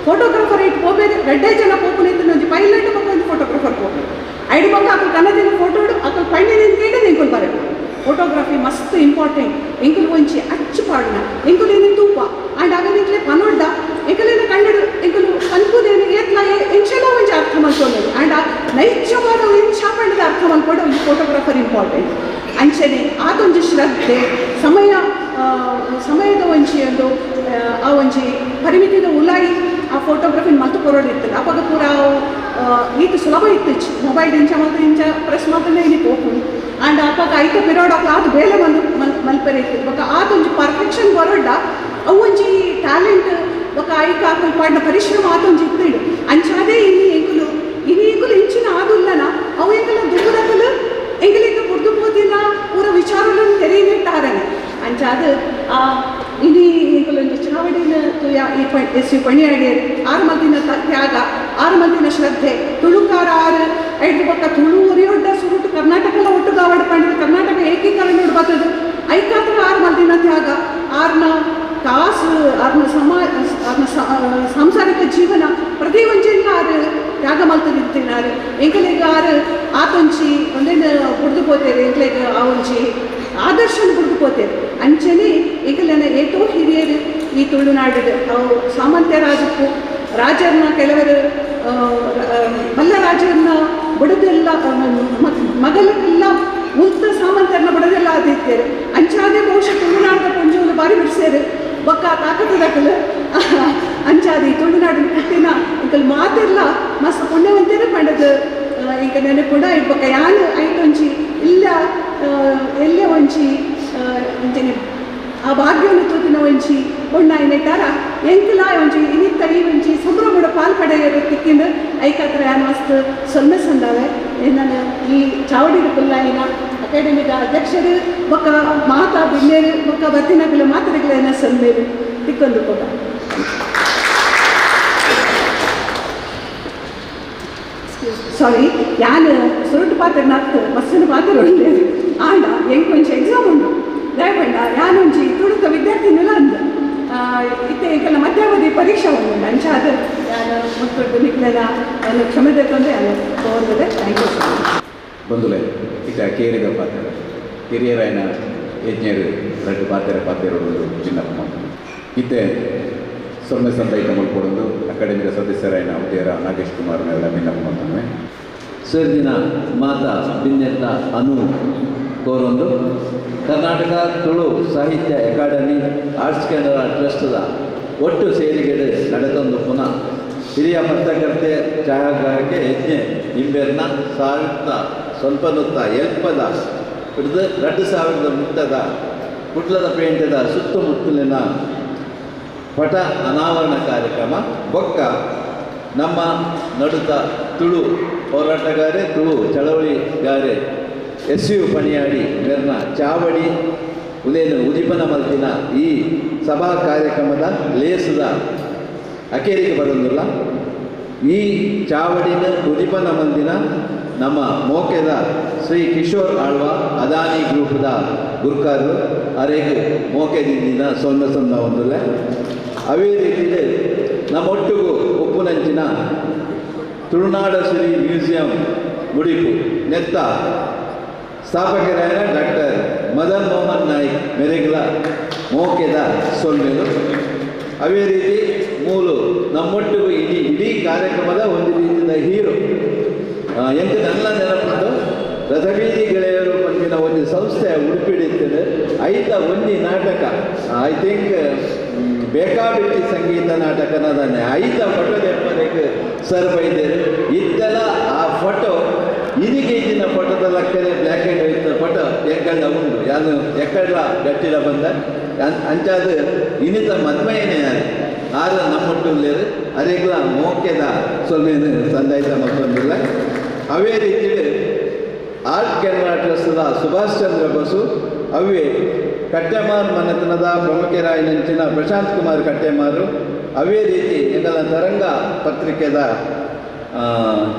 S6: ಫೋಟೋಗ್ರಾಫರ್ ಇಟ್ಟು ಹೋಗ್ಬೇಕು ರೆಡ್ಡೇ ಜನ ಹೋಗ್ಕೊಂಡು ಒಂಜಿ ಪೈಲಟ್ ಪಕ್ಕ ಒಂದು ಫೋಟೋಗ್ರಾಫರ್ ಹೋಗ್ಬೇಕು ಐದು ಪಕ್ಕ ಅಕ್ಕಳು ಕನ್ನದಿನ ಫೋಟೋಡು ಅಕ್ಕಳು ಪಣ್ಣಿನ ಕೇಳಿದ ಎಂಕುಲು ಬರಬೇಕು ಫೋಟೋಗ್ರಫಿ ಮಸ್ತ್ ಇಂಪಾರ್ಟೆಂಟ್ ಎಂಕುಲು ಒಂಚಿ ಅಚ್ಚು ಪಾಡಿನ ಎಂಕುಲು ಏನೇನು ತೂಪ ಆ್ಯಂಡ್ ಆಗ ನಿಂಕಲೇ ಪನೋಡ್ದ ಎಂಕಲೇನ ಕನ್ನಡ ಎಂಕುಲು ಅನ್ಪುದೇನು ಏತ್ಲ ಎಂಚೆಲ್ಲ ಒಂಚಿ ಅರ್ಥ ಮಾಡ್ಕೊಳ್ಳೋದು ಆ್ಯಂಡ್ ನೈಜವಾದ ಎಂಚ ಪಂಡದ ಅರ್ಥ ಮಾಡ್ಕೊಂಡು ಒಂದು ಫೋಟೋಗ್ರಾಫರ್ ಇಂಪಾರ್ಟೆಂಟ್ ಅಂಚನೆ ಆದೊಂದು ಶ್ರದ್ಧೆ ಸಮಯದ ಒಂಚಿ ಒಂದು ಆ ಒಂಜಿ ಪರಿಮಿತಿದ ಉಲಾಯಿ ಆ ಫೋಟೋಗ್ರಫಿನ ಮಲ್ತು ಕೊರೋಡಿರ್ತದೆ ಅವಾಗ ಪೂರ ಈತು ಸುಲಭ ಇತ್ತಿಚ್ಚು ಮೊಬೈಲ್ ಇಂಚ ಮತ್ತು ಇಂಚ ಪ್ರೆಸ್ ಮಾತನೇ ಇಲ್ಲಿ ಹೋಗ್ಕೊಂಡು ಆ್ಯಂಡ್ ಅವಾಗ ಐತೆ ಪಿರೋಡಕ್ಕೆ ಅದು ಬೇಲೆ ಒಂದು ಮಲ್ಪೆರೆ ಇತ್ತು ಇವಾಗ ಆದೊಂದು ಪರ್ಫೆಕ್ಷನ್ ಬರೋಡ ಅವು ಒಂಜಿ ಟ್ಯಾಲೆಂಟ್ ఒక ఐక ఆకలి పాడిన పరిశ్రమ ఆతొంజಿ ఇత్తడు అంచాదే ఇన్ని ఎంకులు ఇంచిన ఆదుల్లన అవు ఎంకల దుబ్బుదకలు ఎంకలిక బుర్దు పోతిన పూర ವಿಚಾರಗಳನ್ನು ತೆರೆಯಿಟ್ಟಾರನೆ ಅಂಚಾದ ಆ ಇಡೀ ಇಂಕಲೊಂದು ಚಾವಡಿನ ತುಯ ಈ ಎಸ್ ಯು ಪಣಿಯಾಡಿಯರು 6 ಮಂದಿನ ತ್ಯಾಗ 6 ಮಂದಿನ ಶ್ರದ್ಧೆ ತುಳುಕಾರ 6 ಐದು ಪಕ್ಕ ತುಳು ಒರಿಯೊಡ್ಡ ಸುರುಟು ಕರ್ನಾಟಕಲ ಒಟ್ಟುಗಾವಡ ಪಂಡಿತ ಕರ್ನಾಟಕ ಏಕೀಕರಣ ಬರ್ತದೆ ಐಕಾತ್ರ 6 ಮಂದಿನ ತ್ಯಾಗ 6ನ ಕಾಸು 6ನ ಸಾಂಸಾರಿಕ ಜೀವನ ಪ್ರತಿ ಒಂಜಿನ 6 ತ್ಯಾಗ ಮಲ್ತಿರ್ತಿನಾರು ಎಂಕಲಿಗೆ 6 ಆತೊಂಚಿ ಒಂದೇನು ಬುಡ್ದು ಪೋತೇರು ಎಂಕಲಿಗೆ ಆ ಒಂಚಿ ಆದರ್ಶನ ಬುಡ್ದು ಪೋತೇರು ಅಂಚನೆ ಎಂಕಲನ ಏತೋ ಹಿರಿಯರು ಈ ತುಳುನಾಡಿದ ಅವು ಸಾಮಂತ್ಯ ರಾಜಕ್ಕೂ ರಾಜರನ್ನ ಕೆಲವರು ಮಲ್ಲ ರಾಜರನ್ನ ಬುಡದೆಲ್ಲ ಮಗಲೆಲ್ಲ ಉಲ್ತ ಸಾಮಂತರನ್ನ ಬಡದೆಲ್ಲ ಆದಿತ್ಯರು ಅಂಚಾದೆ ಬಹುಶಃ ತುಳುನಾಡಿನ ಪಂಜೋಲು ಬಾರಿ ಬಿಡಿಸ್ಯಾರು ಬೊಕ್ಕ ತಾಕತ್ತದಕ್ಕಲು ಅಂಚಾದಿ ತುಳುನಾಡಿನ ಹುಟ್ಟಿನ ಇಂಕಲ್ ಮಾತೆಲ್ಲ ಮಸ್ತ್ ಪುಣ್ಯವಂತೇನೆ ಪಂಡದು ಈಗ ನೆನಪು ಕೂಡ ಇಬ್ಬಕ್ಕ ಯಾನು ಐಟೊಂಚಿ ಇಲ್ಲ ಎಲ್ಲೇ ಒಂಚಿ ಅಂಚನೆ ಆ ಭಾಗ್ಯವನ್ನು ತೂತಿನ ಒಂಚಿ ಬೊಣ್ಣ ನೆಟ್ಟಾರ ಎಂಕಲ ಒಂಚಿ ಇನ್ನಿತ್ತ ಈ ಒಂಚಿ ಸಂಭ್ರಮದ ಪಾಲ್ಪಡೆಯರು ತಿಕ್ಕಿಂದು ಐಕಾತ್ರ ಯಾನು ಮಸ್ತ್ ಸೊನ್ನೆ ಸಂದಾವೆ ನಾನು ಈ ಚಾವಡಿ ಕುಲ್ಲಾಯಿನ ಅಕಾಡೆಮಿದ ಅಧ್ಯಕ್ಷರು ಬೊಕ್ಕ ಮಾತಾ ಬಿಣ್ಣೇರು ಬೊಕ್ಕ ಬತ್ತಿನಗಳು ಮಾತರಿಗಳನ್ನ ಸೊನ್ನೇರು ತಿಕ್ಕೊಂದು ಕೂಡ ಸಾರಿ ಯಾನು ಸುರುಟು ಪಾತ್ರ ನಾಲ್ಕು ಬಸ್ಸಿನ ಪಾತ್ರ ಒಳ್ಳೆಯದು ಆಂಡ ಎಂಗೆ ಕೊಂಚ ಎಕ್ಸಾಮ್ ಉಂಟು ದಯಪಂಡ ಯಾನೊಂಚಿ ತುಳುಕ ವಿದ್ಯಾರ್ಥಿನಿಲ್ಲ ಅಂದ ಇತ್ತೆ ಈಗೆಲ್ಲ ಮಧ್ಯಾವಧಿ ಪರೀಕ್ಷೆ ಉಂಟು ಅಂಚಾದ ನಾನು ಮುತ್ತೊಟ್ಟು ನಿಕ್ಲೆಲ್ಲ ಒಂದು ಕ್ಷಮತೆ ತಂದೆ ಅಲ್ಲ ತಗೊಂಡಿದೆ ಥ್ಯಾಂಕ್ ಯು ಸೊ ಮಚ್
S1: ಬಂಧುಲೆ ಇತ ಕೇರಿದ ಪಾತ್ರ ಹಿರಿಯರಾಯನ ಯಜ್ಞರು 2 ಪಾತ್ರೆರೋಡು ಚಿನ್ನಪ್ಪ ಇತ್ತೆ ಸೊನ್ನೆ ಸಂದೈತ ಮಲ್ಪೊಂದು ಅಕಾಡೆಮಿದ ಸದಸ್ಯರಾಯನ ಉದಯರ ನಾಗೇಶ್ ಕುಮಾರ್ ನೆರಳ ಭಿನ್ನಪ್ಪ ಅಂತಂದ್ರೆ
S7: ಸೇರಿನ ಮಾತಾ ಬಿನ್ನೆತ್ತ ಅನು ಕೋರೊಂದು ಕರ್ನಾಟಕ ತುಳು ಸಾಹಿತ್ಯ ಅಕಾಡೆಮಿ ಆರ್ಟ್ಸ್ ಕೇಂದ್ರ ಟ್ರಸ್ಟ್ದ ಒಟ್ಟು ಸೇರಿಗೆಡೆ ನಡೆದೊಂದು ಪುನಃ ಹಿರಿಯ ಪತ್ರಕರ್ತೆ ಛಾಯಾಗ್ರಾಹಕೆ ಯಜ್ಞೆ ನಿಂಬೆರ್ನ ಸಾವಿರದ ಸ್ವಲ್ಪನುತ್ತ ಎಲ್ಪದ ಹಿಡಿದು 2000 ಮುಟ್ಟದ ಕುಟ್ಲದ ಪೇಂಟದ ಸುತ್ತಮುತ್ತಲಿನ ಪಟ ಅನಾವರಣ ಕಾರ್ಯಕ್ರಮ ಬೊಕ್ಕ ನಮ್ಮ ನಡುತ್ತ ತುಳು ಹೋರಾಟಗಾರೆ ತುಳು ಚಳವಳಿಗಾರೆ ಎಸ್ ಯು ಪಣಿಯಾಡಿ ಮೆರ್ನ ಚಾವಡಿ ಉದೇನು ಉದಿಪನ ಮಲ್ತಿನ ಈ ಸಭಾ ಕಾರ್ಯಕ್ರಮದ ಲೇಸದ ಅಕೇರಿಗೆ ಬರೋದಿಲ್ಲ ಈ ಚಾವಡಿನ ಉದಿಪನ ಮಂದಿನ ನಮ್ಮ ಮೋಕೆದ ಶ್ರೀ ಕಿಶೋರ್ ಆಳ್ವ ಅದಾನಿ ಗ್ರೂಪ್ದ ಗುರ್ಕಾರು ಅರೆಗೆ ಮೋಕೆದಿಂದಿನ ಸೊನ್ನ ಒಂದಿಲ್ಲ ಅವೇ ರೀತಿಯಲ್ಲಿ ನಮ್ಮೊಟ್ಟಿಗೂ ಉಪ್ಪುನಂಚಿನ ತುಳುನಾಡ ಶ್ರೀ ಮ್ಯೂಸಿಯಂ ಮುಡಿಪು ನೆತ್ತ ಸ್ಥಾಪಕರಾದ ಡಾಕ್ಟರ್ ಮದನ್ ಮೋಹನ್ ನಾಯ್ಕ್ ಮೆರೆಗಲ ಮೋಕೆದ ಸೊನ್ನೆಲು ಅವೇ ರೀತಿ ಮೂಲು ನಮ್ಮೊಟ್ಟಿಗೂ ಇಡೀ ಕಾರ್ಯಕ್ರಮದ ಒಂದು ರೀತಿಯ ಹೀರೋ ಎಂತ ನನ್ನ ನೆನಪುಂಟು ರಥಬೀದಿ ಗೆಳೆಯರು ಪಂಚಿನ ಒಂದು ಸಂಸ್ಥೆ ಉಡುಪಿಡಿತ್ತದೆ ಐತ ಒಂದಿ ನಾಟಕ ಐ ಥಿಂಕ್ ಬೇಕಾಬಿಟ್ಟಿ ಸಂಗೀತ ನಾಟಕನದಾನೆ ಐತ ಫೋಟೋ ತೆಪ್ಪನಿಗೆ ಸರ್ ಬೈದೇರು ಇದ್ದೆಲ್ಲ ಆ ಫೋಟೋ ಇದಕ್ಕೆ ಈಗಿನ ಫೋಟೋದ ಲೆಕ್ಕನೆ ಬ್ಲ್ಯಾಕ್ ಆ್ಯಂಡ್ ವೈಟ್ ಫೋಟೋ ಎಂಕಳ್ಳ ಉಂಟು ಯಾನು ಎಕ್ಕಡ್ಲ ಗಟ್ಟಿಲ ಬಂದ ಅಂಚಾದ ಇನ್ನಿತ ಮದ್ಮಯನೇ ಆರು ನಮ್ಮೊಟ್ಟುಳ್ಳೇರು ಅರೆಗ್ಲ ಮೋಕೆದ ಸೊಲ್ಮೇನು ಸಂದಾಯಿತ ಮತ್ತೊಂದಿಲ್ಲ ಅವೇ ರೀತಿ ಆರ್ಟ್ ಕೇಂದ್ರ ಟ್ರಸ್ಟ್ದ ಸುಭಾಷ್ ಚಂದ್ರ ಬಸು ಅವೇ ಕಟ್ಟೆಮಾರ್ ಮನೆತನದ ಪ್ರಮುಖರಾಯನಂಚಿನ ಪ್ರಶಾಂತ್ ಕುಮಾರ್ ಕಟ್ಟೆಮಾರು ಅವೇ ರೀತಿ ಎಂಗಲ ತರಂಗ ಪತ್ರಿಕೆದ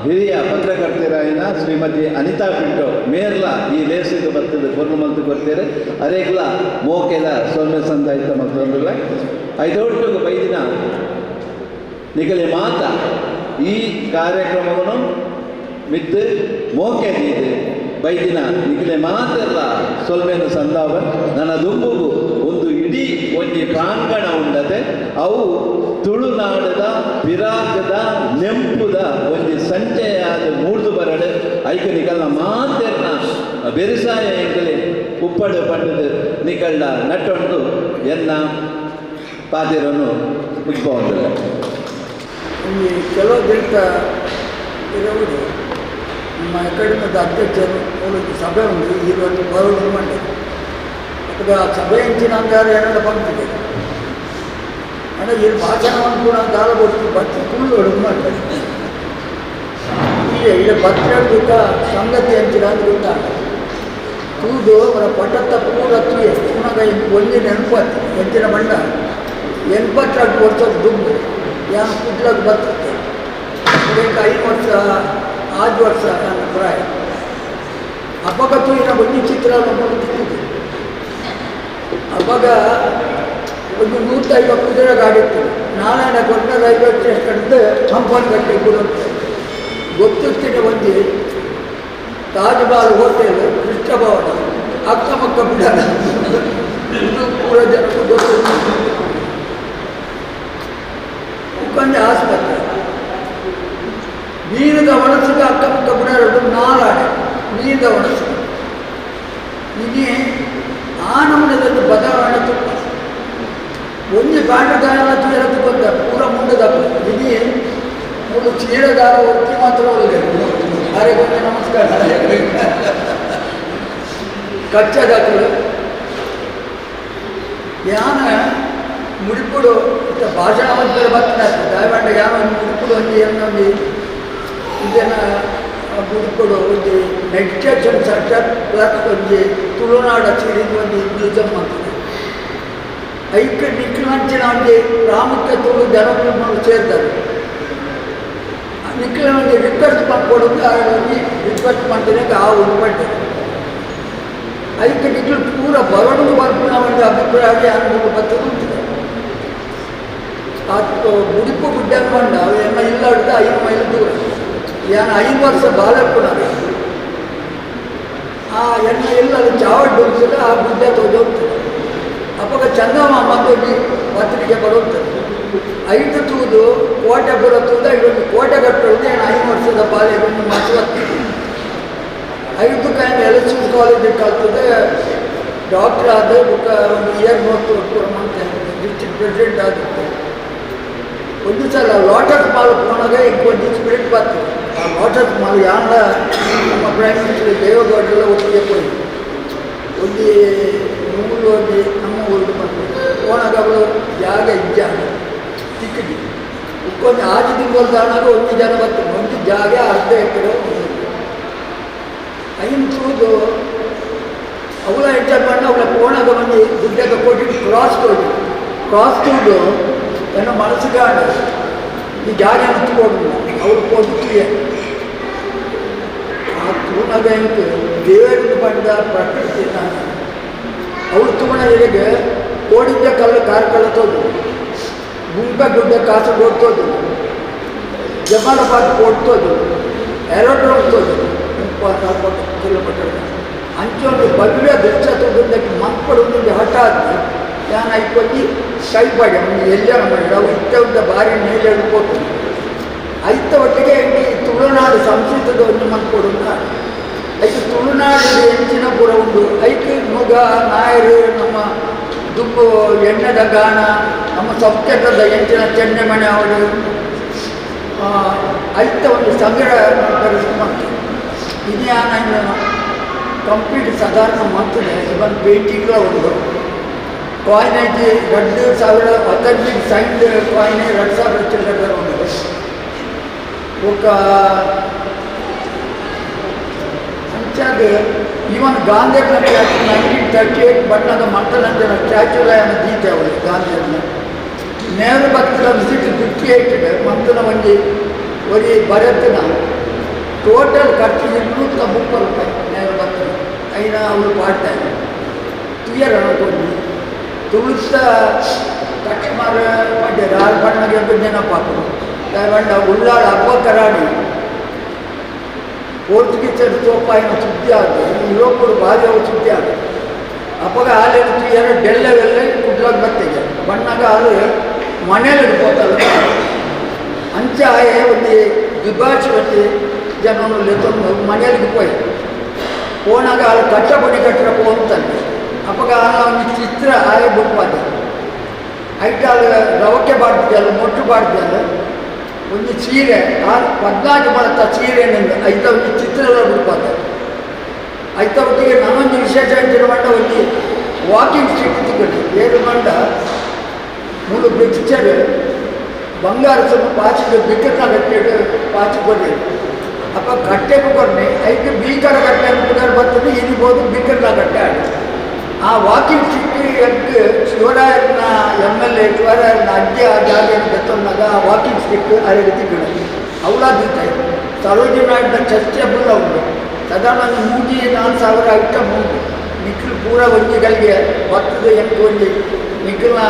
S7: ಹಿರಿಯ ಪತ್ರಕರ್ತೆರಾಯಿನ ಶ್ರೀಮತಿ ಅನಿತಾ ಪಿಂಟೋ ಮೇರ್ಲ ಈ ಲೇಸಿಗೆ ಬರ್ತದೆ ಕೊರ್ಲು ಮಲ್ತು ಕೊಡ್ತಾರೆ ಅರೆಗ್ಲ ಮೋಕೆದ ಸೊನ್ನೆ ಸಂದಾಯಿತ ಮತ್ತೊಂದಿಲ್ಲ ಐದೊಟ್ಟಿಗೆ ಬೈದಿನ ನಿಗಲೆ ಮಾತ ಈ ಕಾರ್ಯಕ್ರಮವನ್ನು ಮಿದ್ದು ಮೋಕೆದಿದೆ ಬೈದಿನ ನಿಗಲೆ ಮಾತೆಲ್ಲ ಸೊಲ್ಮೇನು ಸಂದಾವ ನನ್ನ ದುಂಬುಗು ಒಂದು ಇಡೀ ಒಂಜಿ ಪ್ರಾಂಗಣ ಉಂಡತೆ ಅವು ತುಳುನಾಡದ ವಿರಾಗದ ನೆಂಪುದ ಒಂದು ಸಂಚಯಾದ ಮೂಡ್ದು ಬರಡು ಐಕ ನಿಕಲ್ನ ಮಾತೆರ್ನ ಬೆರಿಸಾಯ ಎಂಕಲೆ ಉಪ್ಪಡು ಪಂಡದು ನಿಕಲ್ನ ನಟ್ಟೊಂದು ಎನ್ನ ಪಾತಿರನ್ನು ಮುಚ್ಚಿಕೊಂಡಿಲ್ಲ
S8: ಈ ಕೆಲವು ದಿನ ಇರುವುದು ನಮ್ಮ ಅಕಾಡೆಮಿದ ಅಧ್ಯಕ್ಷರು ಅವರಿಗೆ ಸಭೆ ಉಂಟು ಇವತ್ತು ಬರೋದು ಮಾಡಿದೆ ಅದು ಆ ಸಭೆ ಹೆಂಚಿನ ಅಂಗಾರು ಏನಾದ್ರು ಬಂದಿದೆ ಅಂದರೆ ಈ ಭಾಷಣವನ್ನು ಕೂಡ ಕಾಲ ಕೊಟ್ಟು ಬಚ್ಚಿ ಫುಲ್ಲು ಹೊಡೆದು ಮಾಡ್ತಾರೆ ಈಗ ಇಲ್ಲಿ ಭತ್ತ ಸಂಗತಿ ಹಂಚಿನ ಅಂತ ಗೊತ್ತಾಗ ತೂದು ಅವರ ಪಟ್ಟತ್ತ ಪೂರ ತೂಯ ಪುನಃ ಒಂಜಿ ನೆನಪತ್ತು ಎಂಚಿನ ಬಂಡ 82 ವರ್ಷದ ದುಡ್ಡು ಯಾನು ಕುಡ್ಲಾಗ ಬರ್ತದೆ ಈಗ 5 ವರ್ಷ 6 ವರ್ಷ ನನ್ನ ಪ್ರಾಯ ಅವಾಗ ತೂಯಿನ ಒಂಜಿ ಚಿತ್ರ ತಿಕ್ಕಿದೆ ಅವಾಗ ಒಂದು 150 ಕುದುರೆ ಗಾಡಿ ಇತ್ತು ನಾರಾಯಣ ಕೊಟ್ಟ ರೈಲ್ವೆ ಸ್ಟೇಷನ್ ಕಡಿದು ಹಂಪನ್ ಗಟ್ಟಿ ಕೊಡುತ್ತೆ ಗೊತ್ತಿರ್ತೀನಿ ಒಂದು ತಾಜ್ಮಹಲ್ ಹೋಟೆಲ್ ಕೃಷ್ಣಭವನ ಅಕ್ಕಮಕ್ಕ ಬಿಡಲ್ಲ ಇದು ಪೂರ ಜನಕ್ಕೂ ಗೊತ್ತಿರ್ತೀನಿ ಉಕ್ಕಂಡ ಆಸ್ಪತ್ರೆ ಮೀನದ ಒಣಸಿಗೆ ಅಕ್ಕಮಕ್ಕ ಬಿಡೋದು ನಾರಾಯಣ ಮೀನದ ಒಣಸಿಗೆ ಇನ್ನೇ ಆ ನಮೂನದಲ್ಲಿ ಬದಲಾವಣೆ ತುಂಬ ಒಂದು ಬಾಂಡಗಾರ ಚೀರದ ಬಂದ ಪೂರ ಮುಂಡದಪ್ಪ ಇದೇ ಒಂದು ಚೀರಗಾರ ಒತ್ತಿ ಮಾತ್ರ ಅರೆಗೊಂದು ನಮಸ್ಕಾರ ಕಚ್ಚದಾಕಲು ಯಾನ ಮುಡಿಪುಡು ಇತ್ತ ಭಾಷಣ ಮಂತ್ರ ಬರ್ತಾರೆ ದಯಮಾಡ ಯಾನ ಒಂದು ಮುಡಿಪುಡು ಒಂದು ಏನೊಂದು ಇದನ್ನು ಮುಡಿಪುಡು ಒಂದು ಮೆಡಿಟೇಷನ್ ಸೆಂಟರ್ ಪ್ಲಸ್ ಒಂದು ತುಳುನಾಡ ಚೀರಿದ ಒಂದು ಇಂಗ್ಲಿಸಮ್ ಮಾಡ್ತಾರೆ ಐಕ್ಯ ನಿಖಿಲಂಚಿನ ಒಂದು ಪ್ರಾಮುಖ್ಯ ತುಳು ಜನಗಳು ಸೇರ್ತಾರೆ ನಿಖಿಲ ಒಂದು ರಿಕ್ವೆಸ್ಟ್ ಮಾಡ್ಕೊಡೋದು ಹೋಗಿ ರಿಕ್ವೆಸ್ಟ್ ಮಾಡ್ತಾರೆ ಆ ಉಳ್ಪಟ್ಟೆ ಐಕ್ಯ ನಿಖಿಲು ಪೂರ ಬರೋದು ಬರ್ಪುಣ ಒಂದು ಅಭಿಪ್ರಾಯ ಅನುಭವ ಬರ್ತದೆ ಅದು ಮುಡಿಪು ಗುಡ್ಡ ಅನ್ಕೊಂಡ ಎಮ್ಮ ಇಲ್ಲ ಹಿಡ್ದು 5 ಮೈಲ್ ದೂರ ಏನು 5 ವರ್ಷ ಬಾಲಪ್ಪನ ಆ ಎಣ್ಣ ಇಲ್ಲ ಅದು ಚಾವಡ್ ಹೊಂದಿಸಿದ್ರೆ ಆ ಗುಡ್ಡ ತೊಗೊಂಡು ಅವಾಗ ಚಂದಮ್ಮ ಮತ್ತೊಂದು ಪತ್ರಿಕೆ ಬರುತ್ತದೆ 5 ತೂದು ಕೋಟೆ ಬರುತ್ತದೆ ಇದೊಂದು ಕೋಟೆ ಕಟ್ಟುವುದು 5 ವರ್ಷದ ಬಾಲ್ಯವನ್ನು ಮಾತುಕತೆ 5 ಕಾಯಿಲೆ ಎಲೆಕ್ಟ್ರಿಕ್ ಕಾಲೇಜಿಗೆ ಕಲ್ತದೆ ಡಾಕ್ಟರ್ ಆದ ಒಂದು ಇಯರ್ ನೋಡ್ತು ಅಂತ ಡಿಸ್ಟ್ರಿಕ್ಟ್ ಪ್ರೆಸಿಡೆಂಟ್ ಆಗುತ್ತೆ ಒಂದು ಸಲ ಲೋಟಸ್ ಮಾಲ್ ಹೋದಾಗ ಒಂದು ಸ್ಪಿರಿಟ್ ಬರ್ತದೆ ಆ ಲೋಟಸ್ ಮಾಲ್ ಯಾರ ನಮ್ಮ ಪ್ರೈಮ್ ಮಿನಿಸ್ಟರ್ ದೇವೇಗೌಡರೆಲ್ಲ ಒಟ್ಟಿಗೆ ಹೋಗಿ ಒಂದು ನೂರು ಒಂದು ನಮ್ಮ ಊರಿಗೆ ಬಂದು ಹೋದಾಗ ಅವಳು ಜಾಗ ಇಜ್ಜಾಗ ಚಿಕ್ಕದು ಉಕ್ಕೊಂದು 6 ತಿಂಗಳು ತಾನಾಗ 1 ಜನ ಬರ್ತದೆ ಒಂದು ಜಾಗ ಅರ್ಧ ಎಕರೆ ಐದು ಅವಳ ಎಂಜಾಯ್ ಮಾಡಿ ಅವಳ ಕೋಣಾಗ ಬಂದು ದುಡ್ಡಾಗ ಕೊಟ್ಟು ಕ್ರಾಸ್ ತೂದು ಏನೋ ಮನಸ್ಸಿಗಾಡ ಈ ಜಾಗ ಹತ್ಕೊಂಡು ಅವ್ರು ಕೊಡ್ತೀಯ ಆ ತೂಣಾಗ ಎಂಟು ದೇವರಿಗೆ ಬಂದ ಪ್ರಕೃತಿ ಅವಳು ತೂಣ ಎಲೆಗೆ ಕೋಡಿದ್ದ ಕಲ್ಲು ಕಾರು ಕಳ್ತೋದು ಗುಂಪ ಗುಡ್ಡ ಕಾಸು ಕೊಡ್ತೋದು ಜಮಾಲಬಾದ್ ಕೊಡ್ತೋದು ಏರೋಡ್ರೋಮ್ ತೋದು 30-40 ಕಿಲೋಮೀಟರ್ ಅಂಚೊಂದು ಭವ್ಯ ದೃಶ್ಯ ತೋದಕ್ಕೆ ಮಕ್ಕಳು ಹಠಾತ್ ಯಾನ ಇಪ್ಪತ್ತಿ ಕೈಪಾಡಿ ಎಲ್ಲ ನಾವು ಇತ್ತ ಭಾರಿ ಮೇಲೆ ಹೇಳ್ಕೊಟ್ಟು ಐತ ಒಟ್ಟಿಗೆ ತುಳುನಾಡು ಸಂಸ್ಕೃತದ ಒಂದು ಮಕ್ಕಳು ಐದು ತುಳುನಾಡು ಹೆಂಚಿನ ಪುರ ಉಂಟು ಐದು ಮುಗ ನಾಯರು ನಮ್ಮ ದುಬ್ಬು ಎಣ್ಣೆದ ಗಾಣ ನಮ್ಮ ಸಂಸ್ಕೃತದ ಹೆಂಚಿನ ಚೆನ್ನೆಮಣೆ ಅವಳು ಐತ ಒಂದು ಸಂಗ್ರಹ ಮಾಡ್ತಾರೆ ಇದೇ ನಾನು ಕಂಪ್ಲೀಟ್ ಸಾಧಾರಣ ಮಾಡ್ತದೆ ಇವನ್ ಪೇಂಟಿಂಗ್ಲ ಒಂದು ಕಾಯಿನ್ ಐತಿ 2000 ಅಥೆಂಟಿಕ್ ಸೈನ್ಡ್ ಕಾಯಿನ್ 2000 ಚಿಲ್ಲರೆ ಒಂದು ఒక ಅಂಚಾಗ ಇವನ್ ಗಾಂಧಿ 1938 ಬಣ್ಣದ ಮಂಟನಂಜನ ಸ್ಟ್ಯಾಚ್ಯೂಲ ದೀತೆ ಅವಳು ಗಾಂಧಿಯನ್ನ ನೆಹರು ಭಕ್ತರ ವಿಸಿಟ್ 58 ಮಂತನ ಒಂದು ಒರಿ ಬರತನ ಟೋಟಲ್ ಖರ್ಚು 230 ರೂಪಾಯಿ ನೆಹರು ಭಕ್ತರು అయినా ಅವಳು ಪಾಡ್ತಾರೆ ಕ್ಲಿಯರ್ ಅನ್ಕೊಂಡು ತುಳಿಸ ಕಟ್ಮಾರ ಮಾಡಿ ರಾಲ್ ಬಣ್ಣಗೆ ಜನ ಪಾಪರು ದಯವಂಡ ಉಳ್ಳಾಳ ಹಬ್ಬ ಕರಾಡಿ ಪೋರ್ಚುಗೀಸರು ತೋಪಾಯಿನ ಸುದ್ದಿ ಆದ ಯುರೋಪರು ಭಾರಿ ಅವರು ಸುದ್ದಿ ಆದ ಅಪ್ಪಗ ಹಾಲು ಎರಡು ಡೆಲ್ಲವೆಲ್ಲ ಕುಡ್ಲಾಗ ಬರ್ತಿದೆ ಬಣ್ಣಾಗ ಹಾಲು ಮನೇಲಿ ಇಡ್ಕೋತಲ್ಲ ಅಂಚ ಒಂದು ದ್ವಿಭಾಷೆ ಬತ್ತಿ ಜನರಲ್ಲಿ ತಂದು ಮನೆಯಲ್ಲಿ ಹೋಯ್ ಹೋನಾಗ ಹಾಲು ಕಟ್ಟ ಬಡಿ ಕಟ್ಟರ ಹೋಗ್ತಾನೆ ಅಪ್ಪಗ ಒಂದು ಚಿತ್ರ ಆಯ ಬುಕ್ಪಾದ ಐಟ ರವಕ್ಕೆ ಬಾಡ್ತಿದ್ದಲ್ಲ ಮೊಟ್ಟು ಬಾಡ್ತಿದ್ದಲ್ಲ ಒಂದು ಸೀರೆ ಆ 14 ಬರುತ್ತ ಸೀರೆನಿಂದ ಐತ ಒಂದು ಚಿತ್ರದ ಬುಕ್ಪಾದ ಐತ ಒಟ್ಟಿಗೆ ನಾನೊಂದು ವಿಶೇಷ ಮಂಡ ಒಂದು ವಾಕಿಂಗ್ ಸ್ಟ್ರೀಟ್ ತಿಕ್ಕೊಂಡು ಏರು ಮಂಡ 3 ಬ್ರಿಟಿಷರು ಬಂಗಾರ ಸ್ವಲ್ಪ ಪಾಚಿಗೆ ಬಿಕ್ಕಟ್ನ ಕಟ್ಟಿಟ್ಟು ಪಾಚಿ ಕೊಡಿ ಅಪ್ಪ ಕಟ್ಟೆಗೂ ಕೊಡ್ನೆ ಐದು ಬೀಕರ ಕಟ್ಟೆ ಪುನರ್ ಬರ್ತದೆ ಇರ್ಬೋದು ಬೀಕರ್ಲ ಕಟ್ಟೆ ಆಡಿ ಆ ವಾಕಿಂಗ್ ಸ್ಟಿಕ್ ಎದ್ದು ಶಿವರಾಯನ MLA ಶಿವರಾಯನ ಅಜ್ಜಿ ಆ ಜಾಗ ಬೆತ್ತೊಂದಾಗ ಆ ವಾಕಿಂಗ್ ಸ್ಟಿಕ್ ಅರೆಗೆ ತಿಕ್ಕಣ ಅವಳಾದಿತ್ತಾಯಿ ಸರೋಜಿನಾಡಿನ ಚರ್ಚೆ ಬುಲ್ಲ ಉಂಟು ಸಾಧಾರಣ 3,000-4,000 ಇಟ್ಟ ಮೂಗಿ ನಿಖಿಲ್ ಪೂರ ಒಂಜಿಗಳಿಗೆ ಭತ್ತದ ಎಂಟು ಒಂಜಿ ನಿಖಿಲ್ನ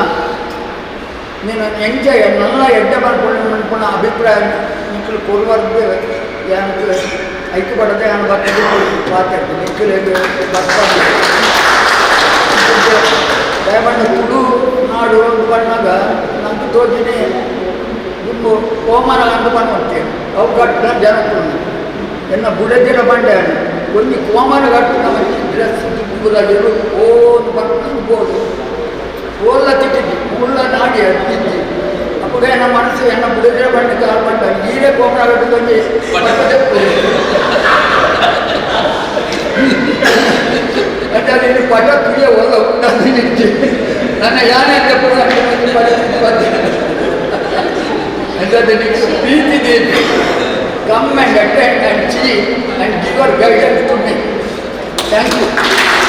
S8: ನೀನು ಎಂಜಾಯ್ ನನ್ನ ಎಡ್ಡೆ ಮಾಡ್ಕೊಂಡು ಅಭಿಪ್ರಾಯ ನಿಖಿಲ್ ಕೊಡುವರ್ದು ಏನಕ್ಕೆ ಐದು ಪಡದೆ ನಾನು ಬರ್ತದೆ ಮಾತಾಡ್ತೀನಿ ನಿಖಿಲ್ ಬರ್ತಾರೆ ದಯಮಾಡಿ ತುಳು ನಾಡು ಅಂತ ಬಂದಾಗ ನಂಗೆ ತೋಜಿನಿ ನಿಂಬು ಕೋಮನ ಅಂತ ಬಂದ್ಬಿಡ್ತೇನೆ ಅವು ಕಟ್ಟಿನ ಜನಕ್ಕೂ ಎನ್ನ ಬುಡದಿನ ಬಂಡೆ ಒಂದು ಕೋಮನ ಕಟ್ಟು ನಮಗೆ ಡ್ರೆಸ್ ತಿಕ್ಕುವುದಾಗಿರು ಓದು ಬಂದು ಬೋಡು ಓಲ್ಲ ತಿಟ್ಟಿದ್ದಿ ಉಳ್ಳ ನಾಡಿ ತಿದ್ದಿ ಅಪ್ಪಗ ನನ್ನ ಮನಸ್ಸು ಎನ್ನ ಬುಡದಿನ ಬಂಡೆ ಕಾಲು ಬಂಡ ಈರೇ ಕೋಮನ ಕಟ್ಟು ಬಂದು ಅದರಲ್ಲಿ ಪಟ ತುಳಿಯ ಹೋದ ನನ್ನ ಯಾನೇ ತಪ್ಪು ಪ್ರೀತಿ ದೇವಿ come and attend and see and give your guidance to me. Thank you.